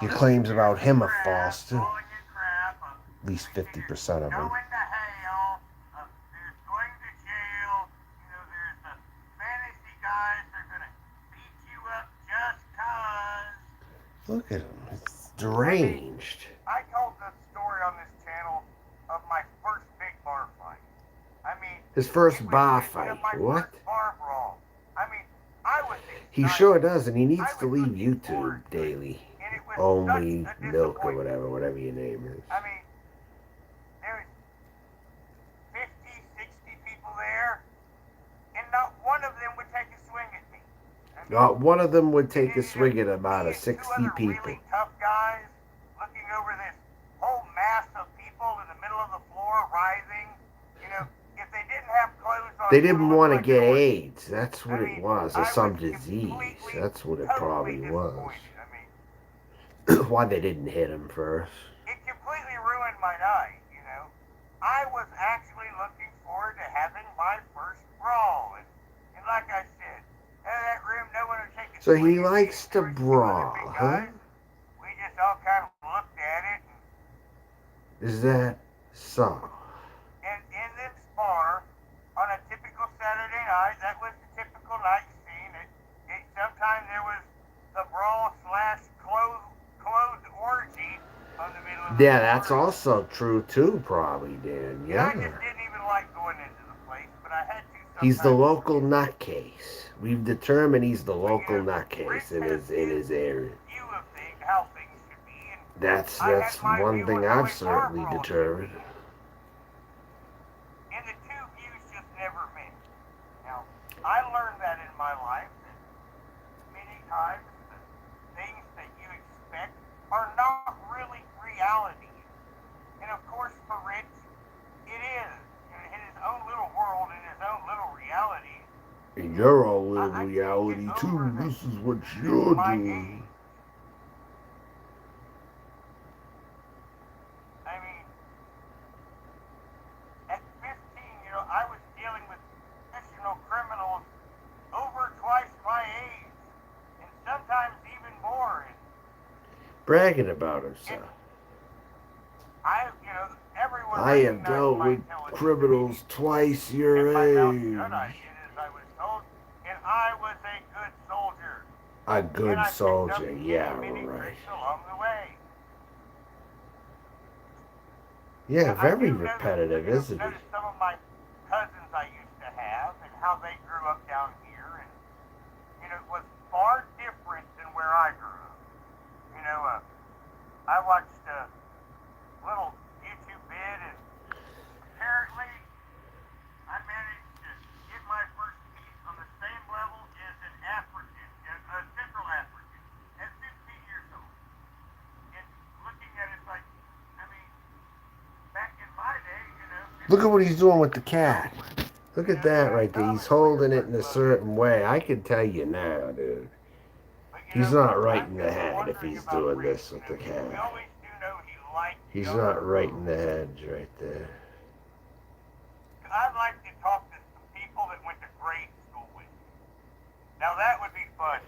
Your claims about him are false too. At least 50% of them. Look at him. It's deranged. I told the story on this channel of my first big bar fight. I mean, His first it was bar you know, fight. my What? first bar brawl. I mean, I was He excited. sure does, and he I needs to was leave looking YouTube forward to it, daily. and it was Only such a milk or disappointment. whatever your name is. I mean, there was 50, 60 people there, and not one of them would take a swing at me. I mean, Not one of them would and take then, a swing at him out me of and two 60 other people. really tough guys looking over this whole mass of people in the middle of the floor rising. You know, if they didn't have clothes on, They it didn't would've want to looked like get an orgy. AIDS. That's what I it mean, was, or I some was disease. completely, That's what it totally probably was. disappointed. I mean, Why they didn't hit him first. it completely ruined my night, you know. I was actually looking forward to having my first brawl. And like I said, in that room, no one would take a So swing he at me. likes to There was two other brawl, big huh? guys. We just all kind of looked at it. Is that so? And in this bar, on a typical Saturday night, that was the typical night scene. Sometimes there was the brawl slash clothed orgy on the middle of the Yeah, floor. that's also true too, probably, Dan. And I Yeah. just didn't even like going into the place, but I had to sometimes. He's the local nutcase. We've determined he's the But, local you know, nutcase Rich in has his area. view of things, how things should be, and That's I had my one view thing on how I've a bar certainly brawl should determined. be. And the two views just never met. Now, I learned that in my life that many times the things that you expect are not really reality. And of course, for Rich, it is. In his own little world, in his own little reality. In your own little I reality can't get too. over This is what that you're my doing. age. I mean, at 15, you know, I was dealing with professional criminals over twice my age, and sometimes even more. And Bragging about himself. you know, everyone I have recognized dealt my with intelligence. criminals twice your And my mouth shut, age. as I was told, and I was a good soldier. A And good I picked up soldier, yeah, many right. tricks along the way. Yeah, Now, very I do repetitive, isn't he? notice some of my cousins I used to have and how they grew up down here, and you know, it was far different than where I grew up. You know, I watched a little YouTube vid, and apparently I managed to get my first piece on the same level as an African, a Central African, at 15 years old. And looking at it like, I mean, back in my day, you know. Look at what he's doing with the cat. Look at that right there. He's holding it in a certain way. I can tell you now, dude. He's not right in the head if he's doing this with the cat. He's not right in the head right there. I'd like to talk to some people that went to grade school with me. Now that would be fun.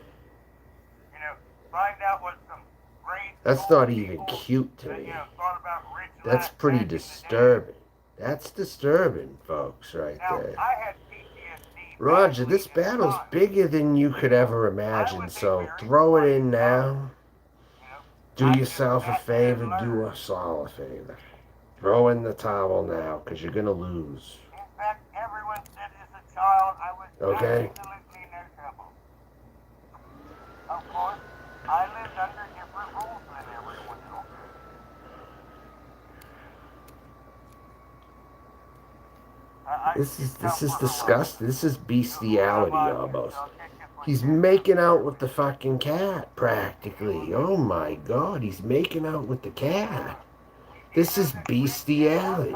You know, find out what some grade That's school not even people cute to that, me. you know, thought about Rich That's Lack pretty back in the day. disturbing. That's disturbing, folks, right Now, there. I had PTSD Roger, badly this in battle's time. bigger than you could ever I imagine, was a so very throw it in quiet guy. now. You know, Do I yourself a just sat favor, there and do learned. us all a favor. Throw in the towel now, because you're going to lose. In fact, everyone said as a child I was Okay? absolutely no trouble. Of course, I lived under different rules than everyone else. This is disgusting. This is bestiality almost. He's making out with the fucking cat, practically. Oh my god, he's making out with the cat. This is bestiality.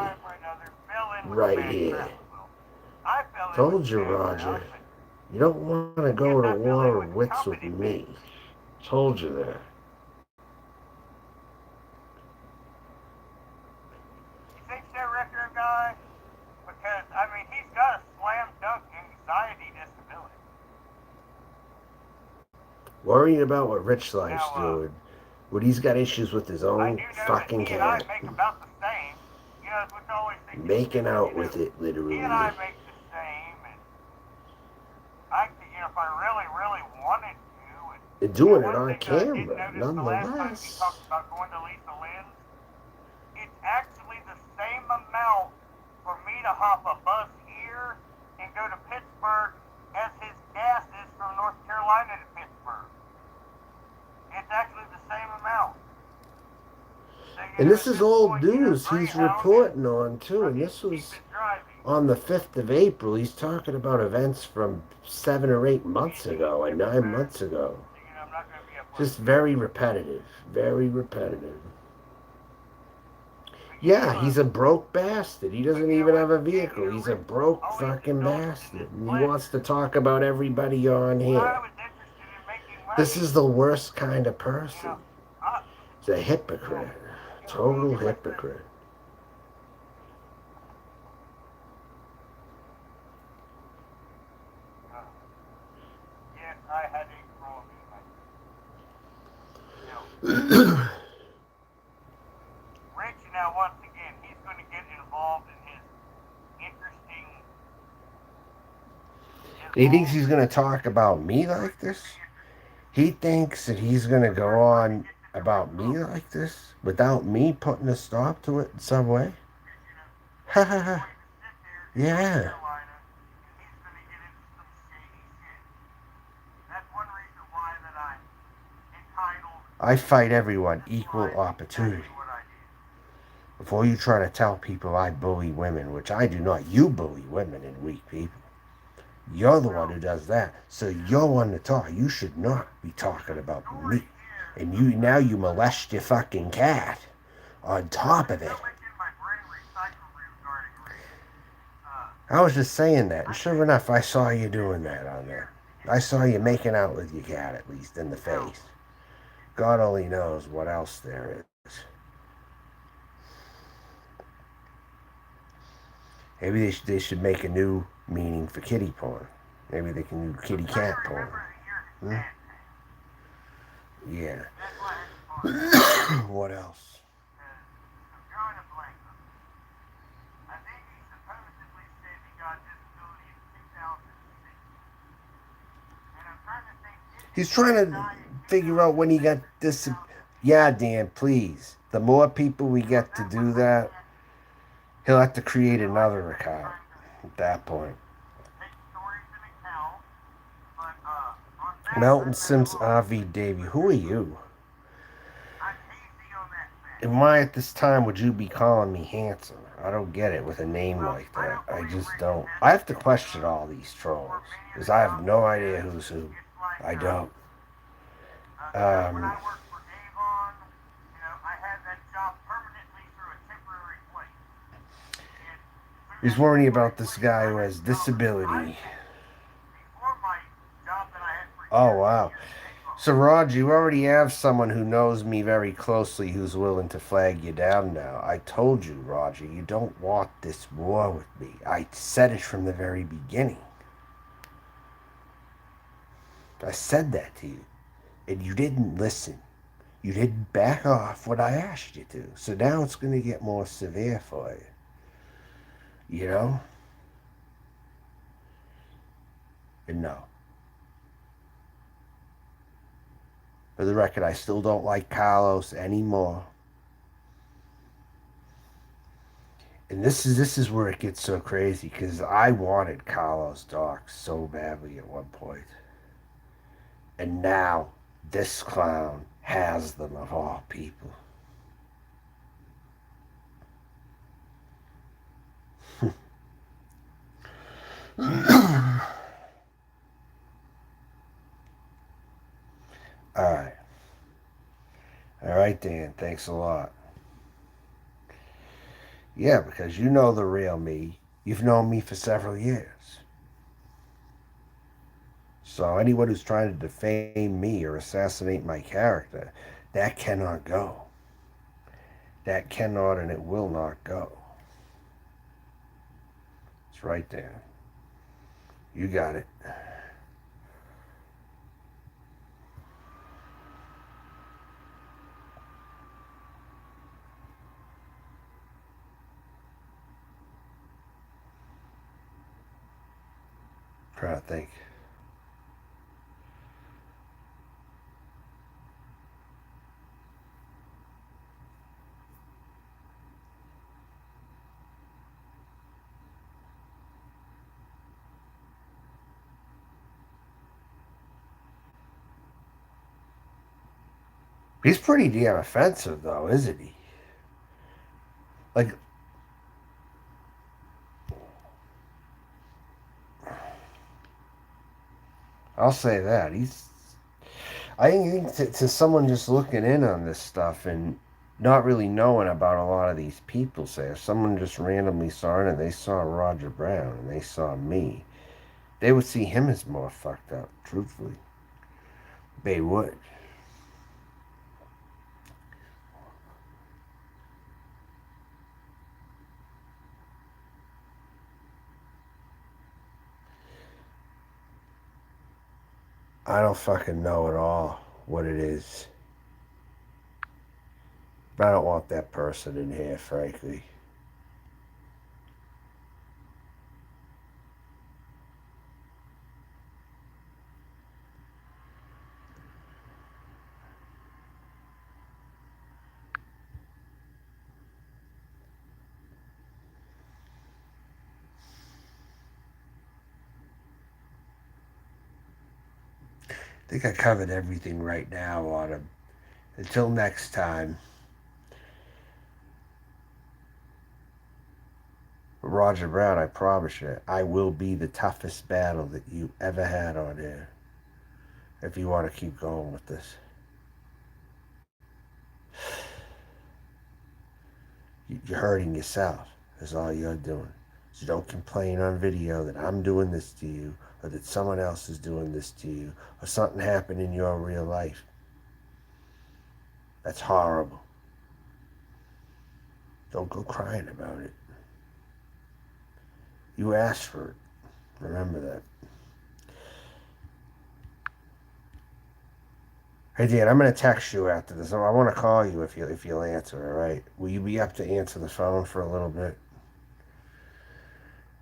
Right here. Told you, Roger. You don't want to go to war of wits with me. Told you that. You think so, Ricker, guy? Because, I mean, he's got a slam dunk anxiety disability. Worrying about what Rich Life's doing. When he's got issues with his own fucking he and I cat. make about the same. You know, it's always thinking, Making out with it, literally. he and I make the same, and I, you know, if I really, really wanted to, and doing it one on thing that I did camera, notice the last time he nonetheless. talked about going to Lisa Lynn's, it's actually the same amount for me to hop a bus here and go to Pittsburgh as his gas is from North Carolina to Pittsburgh. It's actually the same amount. So, And at this is this old point, news he's Greyhound is, reporting on too. And he's this was cheap driving. on the 5th of April. He's talking about events from 7 or 8 months ago and 9 months ago. So, I'm not going to be up Just very repetitive. Very repetitive. Yeah, he's a broke bastard. He doesn't even have a vehicle. He's a broke fucking bastard. And he wants to talk about everybody on here. This is the worst kind of person. He's a hypocrite. Total hypocrite. Yes, I had a problem. Rich, now once again, he's going to get involved in his interesting. He thinks he's going to talk about me like this? He thinks that he's going to go on about me like this without me putting a stop to it in some way? Ha ha ha. Yeah. I fight everyone equal opportunity. Before you try to tell people I bully women, which I do not, you bully women and weak people. You're the one who does that. So you're one to talk. You should not be talking about me. And you molest your fucking cat on top of it. I was just saying that, and sure enough, I saw you doing that on there. I saw you making out with your cat, at least in the face. God only knows what else there is. Maybe they should make a new meaning for kitty porn. Maybe they can do kitty cat porn. Hmm? Yeah. What else? He's trying to figure out when he got this. Yeah, Dan, please. The more people we get to do that, he'll have to create another account at that point. Mountain Sims RV Davy, who are you? And why at this time would you be calling me handsome? I don't get it with a name like that. I just don't. I have to question all these trolls because I have no idea who's who. I don't. He's worrying about this guy who has disability. Oh, wow. So, Roger, you already have someone who knows me very closely who's willing to flag you down now. I told you, Roger, you don't want this war with me. I said it from the very beginning. I said that to you, and you didn't listen. You didn't back off what I asked you to. So now it's going to get more severe for you. You know? And no. For the record, I still don't like Carlos anymore. And this is where it gets so crazy because I wanted Carlos docs so badly at one point. And now this clown has them of all people. Alright. Alright, Dan. Thanks a lot. Yeah, because you know the real me. You've known me for several years. So anyone who's trying to defame me or assassinate my character, that cannot go. That cannot and it will not go. It's right there. You got it. Trying to think. He's pretty damn offensive, though, isn't he? Like, I'll say that. I think to someone just looking in on this stuff and not really knowing about a lot of these people, say, if someone just randomly saw it and they saw Roger Brown and they saw me, they would see him as more fucked up, truthfully. They would. I don't fucking know at all what it is. But I don't want that person in here, frankly. I think I covered everything right now on him. Until next time, Roger Brown, I promise you, I will be the toughest battle that you ever had on here. If you want to keep going with this, you're hurting yourself. That's all you're doing. So don't complain on video that I'm doing this to you or that someone else is doing this to you or something happened in your real life. That's horrible. Don't go crying about it. You asked for it. Remember that. Hey Dan, I'm gonna text you after this. I want to call you if you'll answer. All right? Will you be up to answer the phone for a little bit?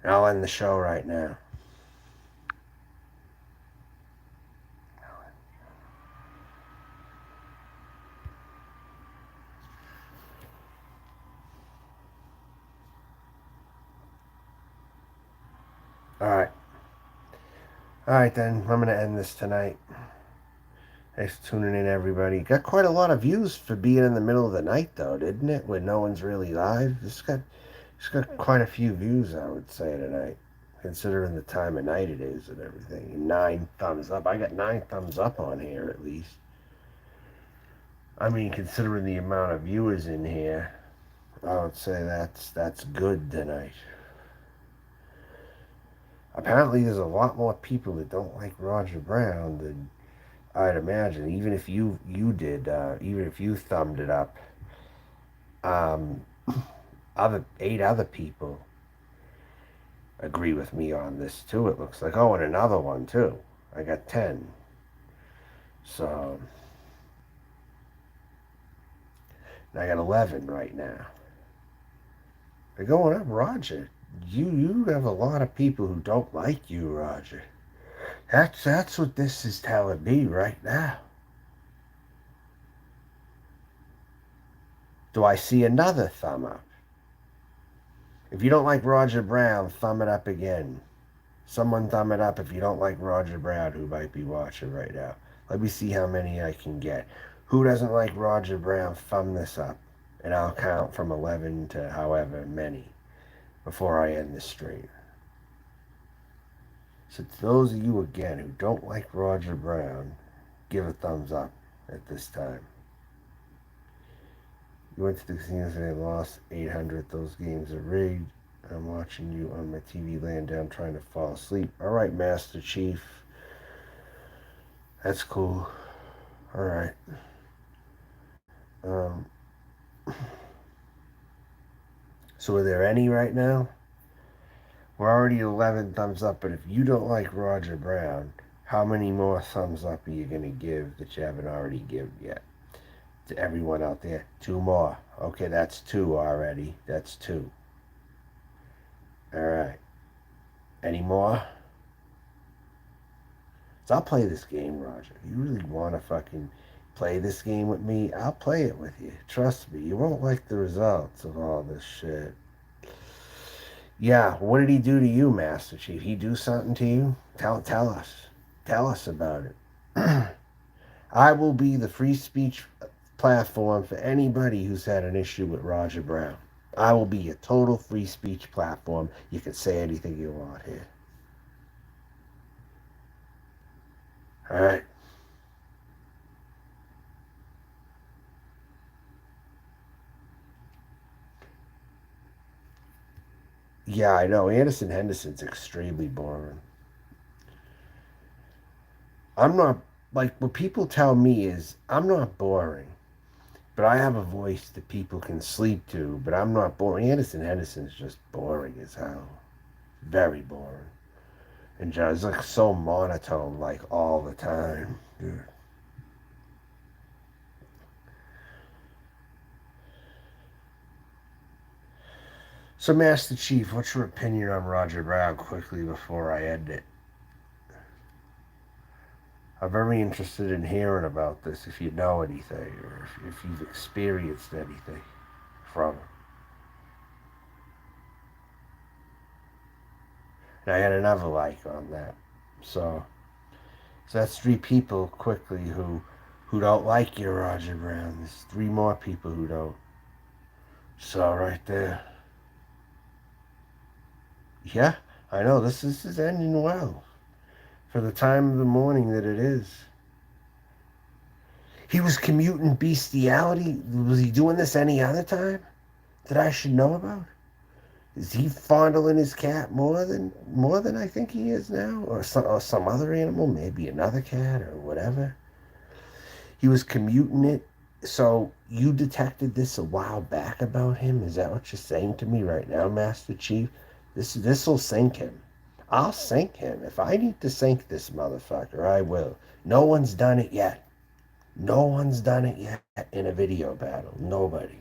And I'll end the show right now. All right. All right then. I'm gonna end this tonight. Thanks for tuning in, everybody. Got quite a lot of views for being in the middle of the night, though, didn't it? When no one's really live. It's got quite a few views, I would say, tonight, considering the time of night it is and everything. And 9 thumbs up. I got 9 thumbs up on here at least. I mean, considering the amount of viewers in here, I would say that's good tonight. Apparently, there's a lot more people that don't like Roger Brown than I'd imagine. Even if you did, even if you thumbed it up, um, other 8 other people agree with me on this too. It looks like. Oh, and another one too. I got 10. So I got 11 right now. They're going up, Roger. You have a lot of people who don't like you, Roger. That's what this is telling me right now. Do I see another thumb up? If you don't like Roger Brown, thumb it up again. Someone thumb it up if you don't like Roger Brown who might be watching right now. Let me see how many I can get. Who doesn't like Roger Brown, thumb this up. And I'll count from 11 to however many before I end the stream. So to those of you again who don't like Roger Brown, give a thumbs up at this time. You went to the casino today and lost 800. Those games are rigged. I'm watching you on my TV laying down trying to fall asleep. All right, Master Chief. That's cool. All right. So are there any right now? We're already 11 thumbs up, but if you don't like Roger Brown, how many more thumbs up are you going to give that you haven't already given yet? To everyone out there, 2 more. Okay, that's 2 already. That's 2. All right. Any more? So I'll play this game, Roger. You really want to fucking play this game with me? I'll play it with you. Trust me. You won't like the results of all this shit. Yeah, what did he do to you, Master Chief? He do something to you? Tell us. Tell us about it. I will be the free speech platform for anybody who's had an issue with Roger Brown. I will be a total free speech platform. You can say anything you want here. All right. Yeah, I know. Anderson Henderson's extremely boring. I'm not, like, what people tell me is I'm not boring, but I have a voice that people can sleep to, but I'm not boring. Anderson Henderson's just boring as hell. Very boring. And just like so monotone, like all the time. Dude. So, Master Chief, what's your opinion on Roger Brown quickly before I end it? I'm very interested in hearing about this if you know anything or if you've experienced anything from him. And I had another like on that. So that's three people quickly who don't like your Roger Brown. There's three more people who don't. So right there. Yeah, I know this is ending well for the time of the morning that it is. He was commuting bestiality. Was he doing this any other time that I should know about? Is he fondling his cat more than I think he is now, or some other animal, maybe another cat or whatever? He was commuting it. So you detected this a while back about him? Is that what you're saying to me right now, Master Chief? This'll sink him. I'll sink him. If I need to sink this motherfucker, I will. No one's done it yet. No one's done it yet in a video battle. Nobody.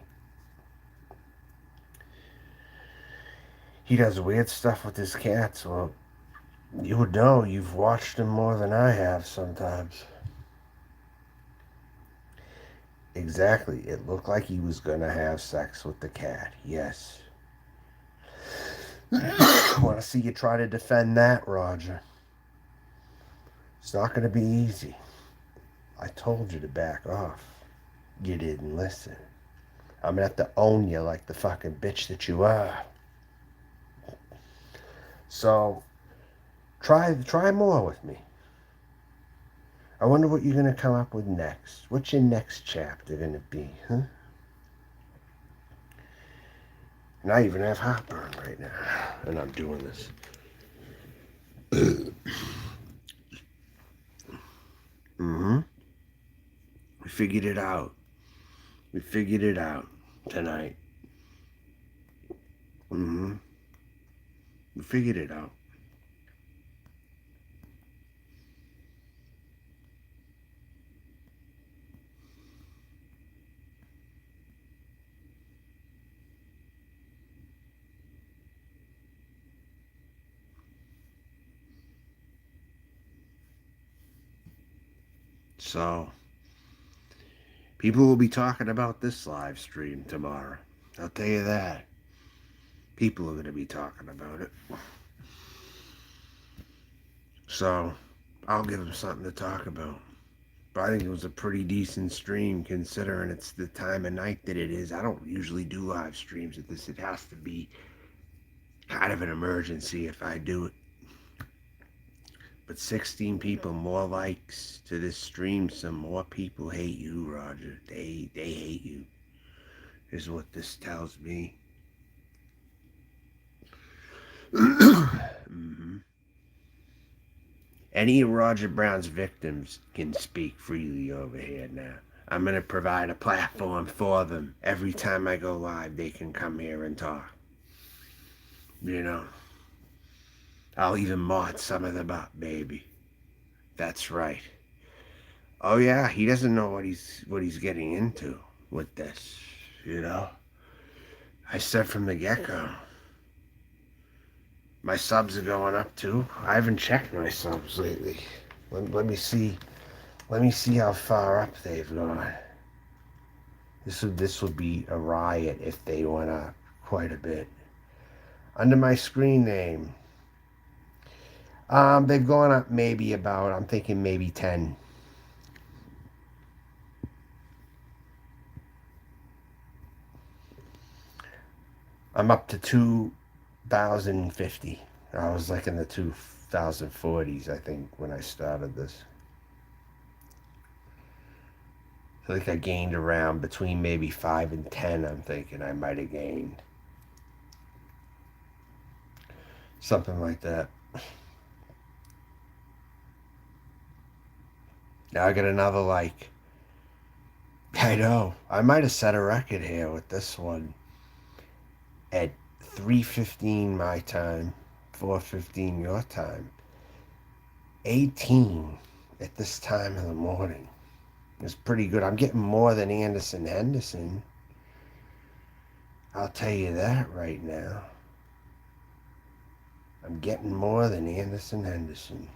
He does weird stuff with his cats. Well, you would know. You've watched him more than I have sometimes. Exactly. It looked like he was going to have sex with the cat. Yes. Want to see you try to defend that, Roger. It's not going to be easy. I told you to back off. You didn't listen. I'm going to have to own you like the fucking bitch that you are. So, try more with me. I wonder what you're going to come up with next. What's your next chapter going to be, huh? And I even have heartburn right now. And I'm doing this. Mm-hmm. We figured it out. We figured it out tonight. Mm-hmm. We figured it out. So, people will be talking about this live stream tomorrow. I'll tell you that. People are going to be talking about it. So, I'll give them something to talk about. But I think it was a pretty decent stream considering it's the time of night that it is. I don't usually do live streams at this. It has to be kind of an emergency if I do it. But 16 people, more likes to this stream. Some more people hate you, Roger. They hate you, is what this tells me. Mm-hmm. Any of Roger Brown's victims can speak freely over here now. I'm going to provide a platform for them. Every time I go live, they can come here and talk. You know, I'll even mod some of them up, baby. That's right. Oh yeah, he doesn't know what he's getting into with this, you know. I said from the get-go. My subs are going up too. I haven't checked my subs lately. Let me see. Let me see how far up they've gone. This would be a riot if they went up quite a bit. Under my screen name, they've gone up maybe about. I'm thinking maybe 10. I'm up to 2050. I was like in the 2040s, I think, when I started this. I think I gained around between maybe 5 and 10. I'm thinking I might have gained something like that. Now I got another like. I know I might have set a record here with this one at 3:15 my time, 4:15 your time. 18 at this time in the morning. It's pretty good. I'm getting more than Anderson Henderson. I'll tell you that right now. I'm getting more than Anderson Henderson.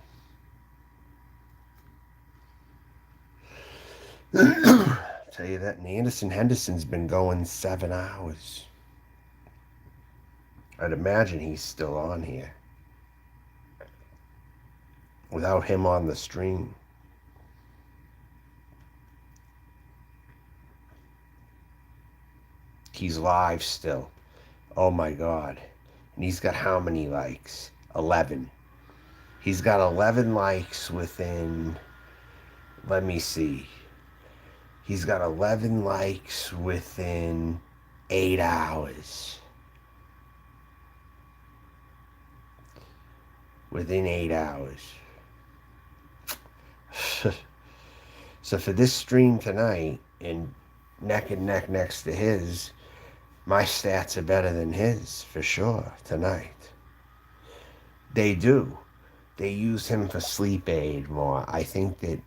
I'll tell you that. And Anderson Henderson's been going 7 hours. I'd imagine he's still on here. Without him on the stream. He's live still. Oh my God. And he's got how many likes? 11. He's got 11 likes within, let me see. He's got 11 likes within 8 hours. Within 8 hours. So for this stream tonight, and neck next to his, my stats are better than his for sure tonight. They do. They use him for sleep aid more. I think that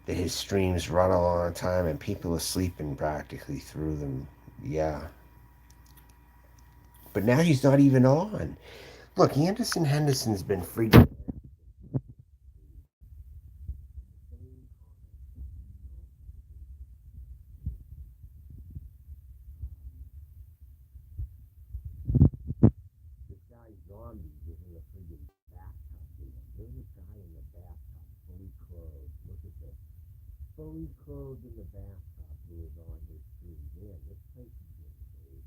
his streams run a long time and people are sleeping practically through them. Yeah. But now he's not even on. Look, Anderson Henderson's been freaking. This guy's zombie getting a freaking bathtub. There's a guy in the bathtub, fully clothed. Look at this. Fully clothed in the bathtub who is on his stream. Man, this place is getting crazy.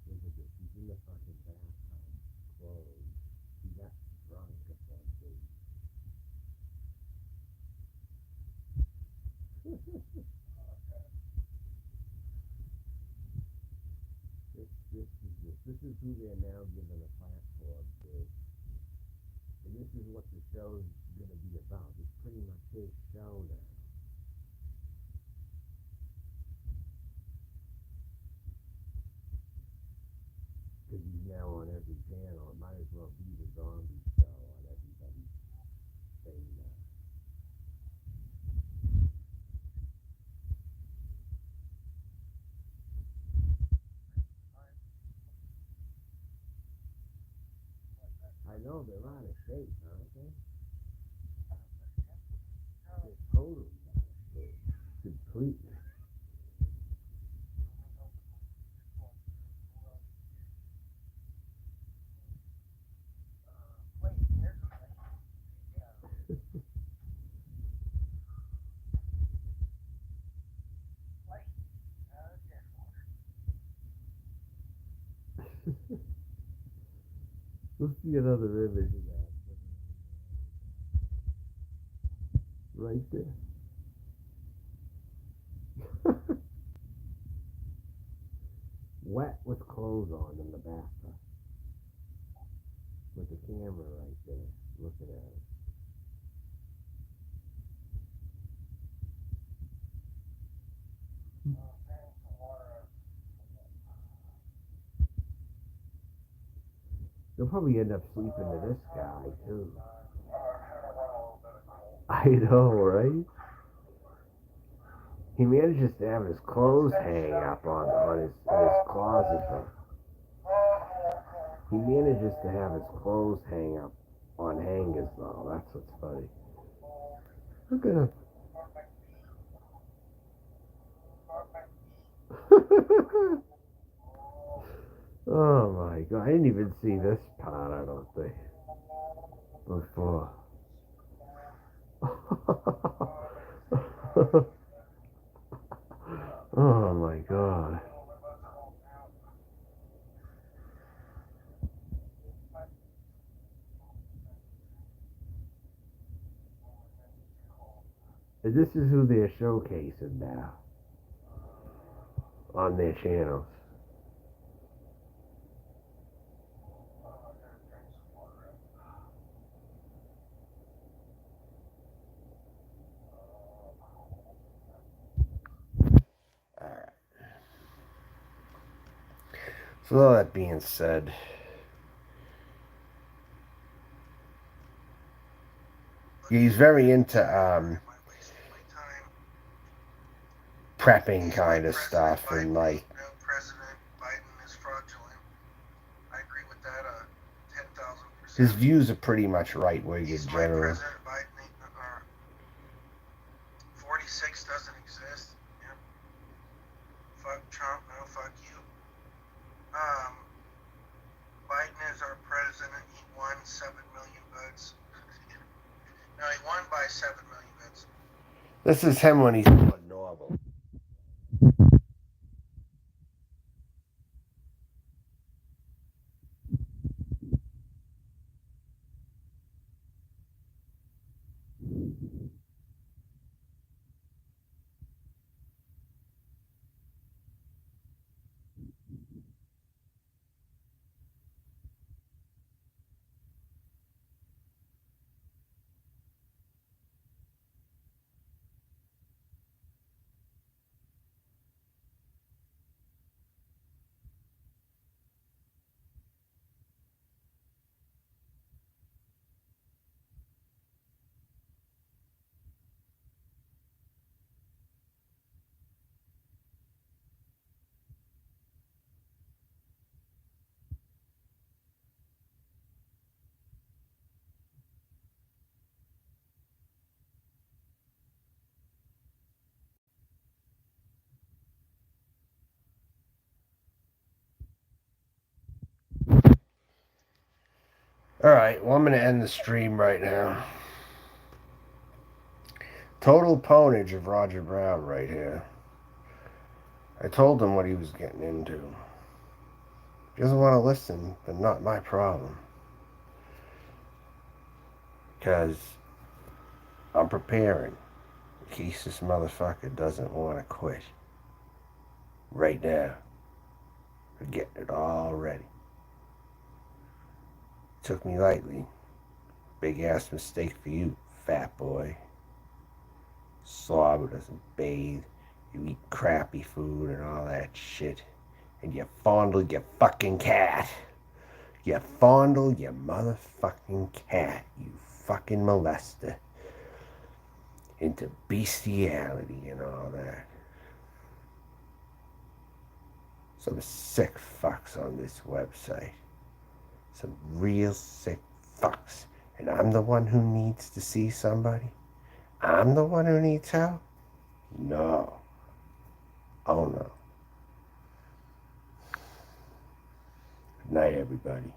Look at this. He's in the fucking bathtub, clothed. He got drunk or something. This is who they're now giving a platform to. And this is what the show's going to be about. It's pretty much his show now. Because he's now on every channel. It might as well be the zombie show on everybody's thing now. I know they're out of shape, aren't they? They're totally out of shape. Completely. Let's see another image of that. Right there. Wet with clothes on in the bathtub. With the camera right there, looking at it. They'll probably end up sleeping to this guy, too. I know, right? He manages to have his clothes hang up on his in his closet though. He manages to have his clothes hang up on hangers though. That's what's funny. Look at him. Oh my god! I didn't even see this part. I don't think before. Oh my god! And this is who they're showcasing now on their channels. Alright. So all that being said, he's very into prepping kind of stuff and like President Biden is fraudulent. I agree with that 10,000%. his views are pretty much right wing in general. President Biden, 46 doesn't exist. Yeah. Fuck Trump, no, fuck you. Biden is our president. He won 7 million votes. No, he won by 7 million votes. This is him when he's going normal. Alright, well, I'm going to end the stream right now. Total ponage of Roger Brown right here. I told him what he was getting into. He doesn't want to listen, but not my problem. Because I'm preparing in case this motherfucker doesn't want to quit. Right now. We're getting it all ready. Took me lightly. Big ass mistake for you, fat boy. Slob who doesn't bathe. You eat crappy food and all that shit. And you fondle your fucking cat. You fondle your motherfucking cat, you fucking molester. Into bestiality and all that. Some sick fucks on this website. Some real sick fucks. And I'm the one who needs to see somebody? I'm the one who needs help? No. Oh no. Good night, everybody.